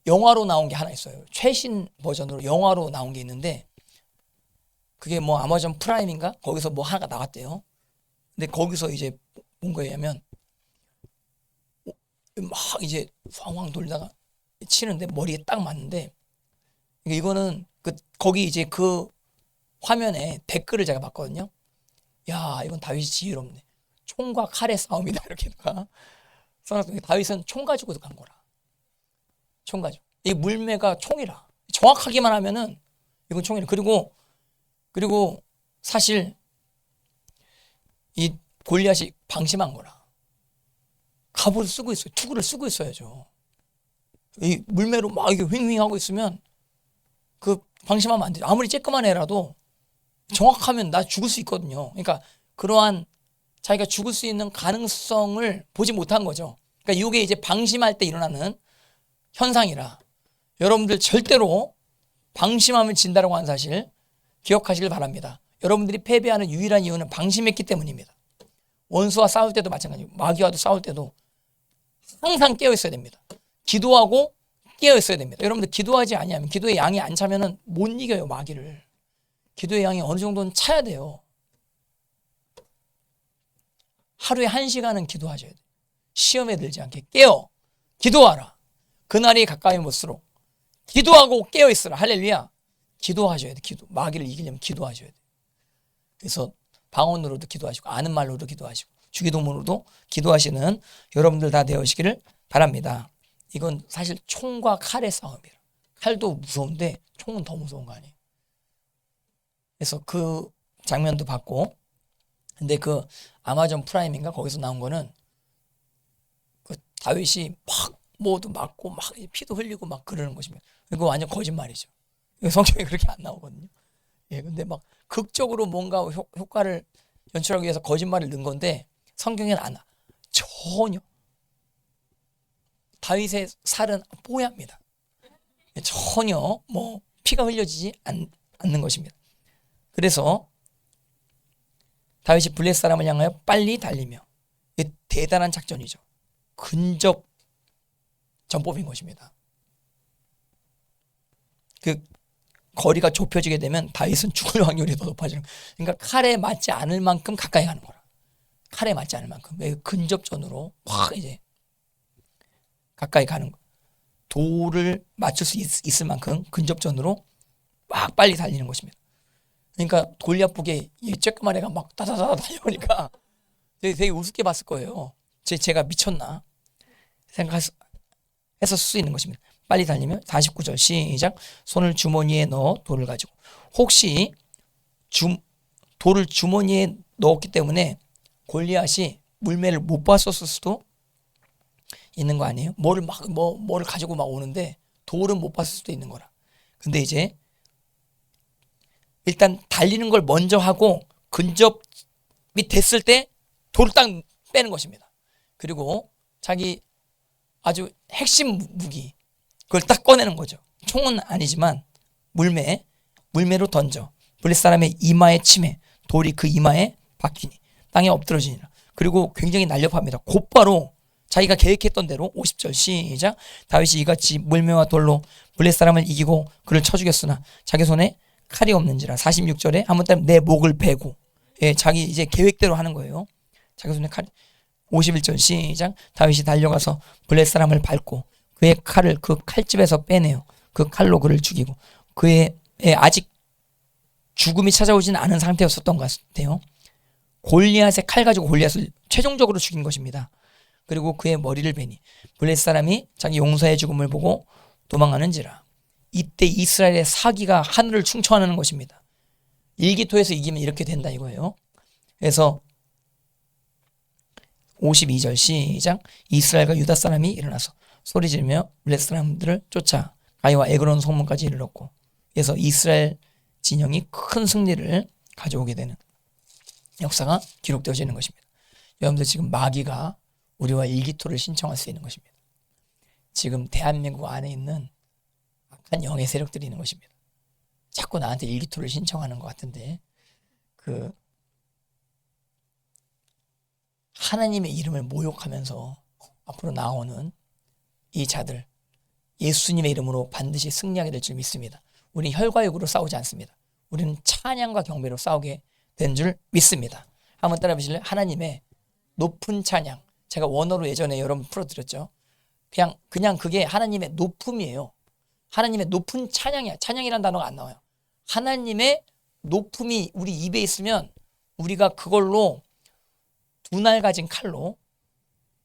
영화로 나온 게 하나 있어요. 최신 버전으로 영화로 나온 게 있는데 그게 뭐 아마존 프라임인가? 거기서 뭐 하나가 나왔대요. 근데 거기서 이제 본 거냐면 막 이제 황황 돌다가 치는데 머리에 딱 맞는데 이거는 거기 이제 그 화면에 댓글을 제가 봤거든요. 야, 이건 다윗이 지혜롭네. 총과 칼의 싸움이다. 이렇게 써놨더니 다윗은 총 가지고도 간 거라. 총 가지고. 이 물매가 총이라. 정확하기만 하면은 이건 총이라. 그리고 사실 이 골리앗이 방심한 거라. 갑옷을 쓰고 있어요. 투구를 쓰고 있어야죠. 이 물매로 막 이게 휑휑하고 있으면 그 방심하면 안 되죠. 아무리 쬐끄만 애라도 정확하면 나 죽을 수 있거든요. 그러니까 그러한 자기가 죽을 수 있는 가능성을 보지 못한 거죠. 그러니까 이게 이제 방심할 때 일어나는 현상이라 여러분들 절대로 방심하면 진다라고 하는 사실 기억하시길 바랍니다. 여러분들이 패배하는 유일한 이유는 방심했기 때문입니다. 원수와 싸울 때도 마찬가지고 마귀와도 싸울 때도 항상 깨어 있어야 됩니다. 기도하고 깨어 있어야 됩니다. 여러분들 기도하지 아니하면 기도의 양이 안 차면은 못 이겨요, 마귀를. 기도의 양이 어느 정도는 차야 돼요. 하루에 1시간은 기도하셔야 돼요. 시험에 들지 않게 깨어 기도하라. 그날이 가까이 못수록 기도하고 깨어 있으라. 할렐루야. 기도하셔야 돼. 기도. 마귀를 이기려면 기도하셔야 돼. 그래서 방언으로도 기도하시고 아는 말로도 기도하시고 주기도문으로도 기도하시는 여러분들 다 되시기를 바랍니다. 이건 사실 총과 칼의 싸움이에요. 칼도 무서운데 총은 더 무서운 거 아니에요. 그래서 그 장면도 봤고, 근데 그 아마존 프라임인가 거기서 나온 거는 그 다윗이 막 뭐도 맞고 막 피도 흘리고 막 그러는 것입니다. 이거 완전 거짓말이죠. 성경에 그렇게 안 나오거든요. 예, 근데 막 극적으로 뭔가 효과를 연출하기 위해서 거짓말을 넣은 건데 성경에는 안 나. 전혀. 다윗의 살은 뽀얗니다. 전혀 뭐 피가 흘려지지 않는 것입니다. 그래서 다윗이 블레셋 사람을 향하여 빨리 달리며, 대단한 작전이죠. 근접 전법인 것입니다. 그 거리가 좁혀지게 되면 다윗은 죽을 확률이 더 높아지는 거예요. 그러니까 칼에 맞지 않을 만큼 가까이 가는 거라. 칼에 맞지 않을 만큼 근접전으로 확 이제 가까이 가는 거. 돌을 맞출 수 있을 만큼 근접전으로 막 빨리 달리는 것입니다. 그러니까 골리앗 보기에 이 쬐끄만 애가 막 다다다다 달려오니까 되게 우습게 봤을 거예요. 제가 미쳤나 생각했을. 해서 쓸 수 있는 것입니다. 빨리 달리면 49절 시작. 손을 주머니에 넣어 돌을 가지고. 혹시 돌을 주머니에 넣었기 때문에 골리앗이 물매를 못 봤었을 수도 있는 거 아니에요? 뭐를 가지고 막 오는데 돌은 못 봤을 수도 있는 거라. 근데 이제 일단 달리는 걸 먼저 하고 근접이 됐을 때 돌을 딱 빼는 것입니다. 그리고 자기 아주 핵심 무기 그걸 딱 꺼내는 거죠. 총은 아니지만 물매로 던져 블레셋 사람의 이마에 치매 돌이 그 이마에 박히니 땅에 엎드러지니라. 그리고 굉장히 날렵합니다. 곧바로 자기가 계획했던 대로 50절 시작. 다윗이 이같이 물매와 돌로 블레셋 사람을 이기고 그를 쳐 죽였으나 자기 손에 칼이 없는지라. 46절에 한번 따면 내 목을 베고, 예, 자기 이제 계획대로 하는 거예요. 자기 손에 칼. 51절 시작. 다윗이 달려가서 블레셋 사람을 밟고 그의 칼을 그 칼집에서 빼내요. 그 칼로 그를 죽이고 그의 아직 죽음이 찾아오지는 않은 상태였었던 것 같아요. 골리앗의 칼 가지고 골리앗을 최종적으로 죽인 것입니다. 그리고 그의 머리를 베니 블레셋 사람이 자기 용사의 죽음을 보고 도망하는지라. 이때 이스라엘의 사기가 하늘을 충천하는 것입니다. 일기토에서 이기면 이렇게 된다 이거예요. 그래서 52절 시작. 이스라엘과 유다 사람이 일어나서 소리 지르며 블레셋 사람들을 쫓아 가이와 에그론 성문까지 이르렀고, 그래서 이스라엘 진영이 큰 승리를 가져오게 되는 역사가 기록되어지는 것입니다. 여러분들 지금 마귀가 우리와 일기토를 신청할 수 있는 것입니다. 지금 대한민국 안에 있는 악한 영의 세력들이 있는 것입니다. 자꾸 나한테 일기토를 신청하는 것 같은데, 그 하나님의 이름을 모욕하면서 앞으로 나오는 이 자들, 예수님의 이름으로 반드시 승리하게 될 줄 믿습니다. 우리는 혈과 육으로 싸우지 않습니다. 우리는 찬양과 경배로 싸우게 된 줄 믿습니다. 한번 따라 보실래요? 하나님의 높은 찬양. 제가 원어로 예전에 여러분 풀어드렸죠. 그냥 그게 하나님의 높음이에요. 하나님의 높은 찬양이야. 찬양이라는 단어가 안 나와요. 하나님의 높음이 우리 입에 있으면 우리가 그걸로 두 날 가진 칼로,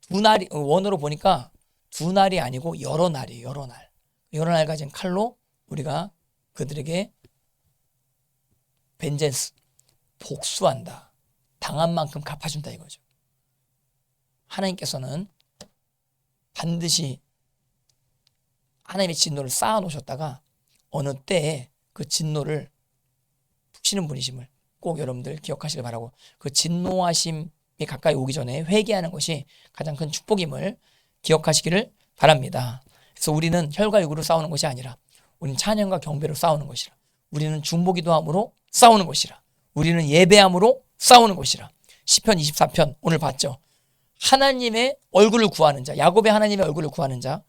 두 날이, 원어로 보니까 두 날이 아니고 여러 날이에요. 여러 날 가진 칼로 우리가 그들에게 벤젠스, 복수한다. 당한 만큼 갚아준다 이거죠. 하나님께서는 반드시 하나님의 진노를 쌓아 놓으셨다가 어느 때에 그 진노를 푸시는 분이심을 꼭 여러분들 기억하시길 바라고, 그 진노하심이 가까이 오기 전에 회개하는 것이 가장 큰 축복임을 기억하시기를 바랍니다. 그래서 우리는 혈과 육으로 싸우는 것이 아니라 우리는 찬양과 경배로 싸우는 것이라. 우리는 중보기도함으로 싸우는 것이라. 우리는 예배함으로 싸우는 것이라. 시편 24편 오늘 봤죠. 하나님의 얼굴을 구하는 자, 야곱의 하나님의 얼굴을 구하는 자,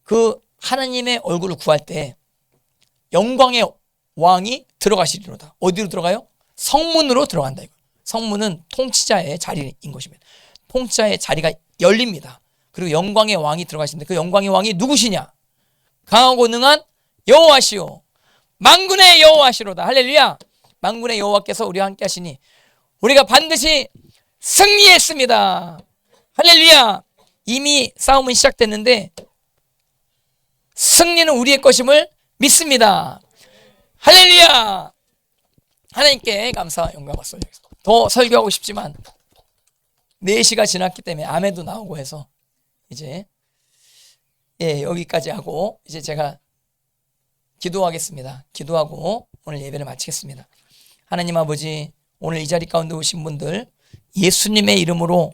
그 하나님의 얼굴을 구할 때 영광의 왕이 들어가시리로다. 어디로 들어가요? 성문으로 들어간다 이거. 성문은 통치자의 자리인 것입니다. 통치자의 자리가 열립니다. 그리고 영광의 왕이 들어가시는데 그 영광의 왕이 누구시냐? 강하고 능한 여호와시오, 만군의 여호와시로다. 할렐루야. 만군의 여호와께서 우리와 함께 하시니 우리가 반드시 승리했습니다. 할렐루야. 이미 싸움은 시작됐는데 승리는 우리의 것임을 믿습니다. 할렐루야. 하나님께 감사와 영광을 돌리겠습니다. 더 설교하고 싶지만 4시가 지났기 때문에 아멘도 나오고 해서 이제 여기까지 하고 이제 제가 기도하겠습니다. 기도하고 오늘 예배를 마치겠습니다. 하나님 아버지, 오늘 이 자리 가운데 오신 분들 예수님의 이름으로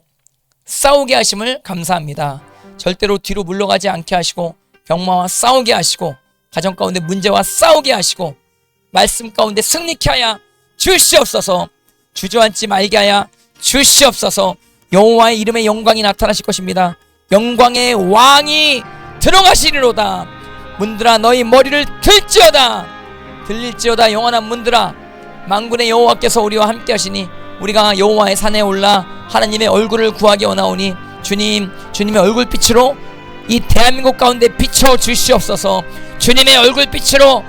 싸우게 하심을 감사합니다. 절대로 뒤로 물러가지 않게 하시고 병마와 싸우게 하시고 가정 가운데 문제와 싸우게 하시고 말씀 가운데 승리케 하여 주시옵소서. 주저앉지 말게 하여 주시옵소서. 여호와의 이름의 영광이 나타나실 것입니다. 영광의 왕이 들어가시리로다. 문들아 너희 머리를 들릴지어다. 영원한 문들아, 만군의 여호와께서 우리와 함께 하시니 우리가 여호와의 산에 올라 하나님의 얼굴을 구하기 원하오니 주님의 얼굴빛으로 이 대한민국 가운데 비춰 주시옵소서. 주님의 얼굴빛으로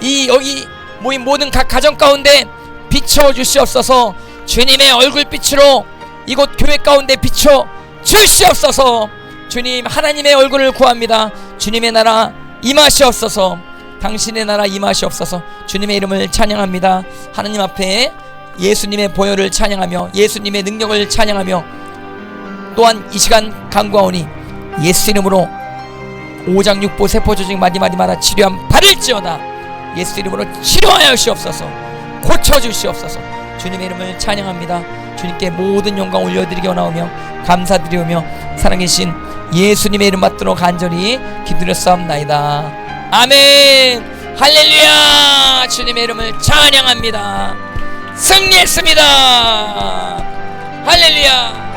이 여기 모인 모든 각 가정 가운데 비춰 주시옵소서. 주님의 얼굴빛으로 이곳 교회 가운데 비춰 주시옵소서. 주님, 하나님의 얼굴을 구합니다. 주님의 나라 임하시옵소서. 당신의 나라 임하시옵소서. 주님의 이름을 찬양합니다. 하나님 앞에 예수님의 보혈을 찬양하며 예수님의 능력을 찬양하며 또한 이 시간 간구하오니 예수 이름으로 오장육부 세포조직 마디마디마다 치료함 받을지어다. 예수 이름으로 치료하여 주시옵소서. 고쳐주시옵소서. 주님의 이름을 찬양합니다. 주님께 모든 영광 올려드리기 원하오며 감사드리오며 살아계신 예수님의 이름 받들어 간절히 기도렸사옵나이다. 아멘. 할렐루야. 주님의 이름을 찬양합니다. 승리했습니다. 할렐루야.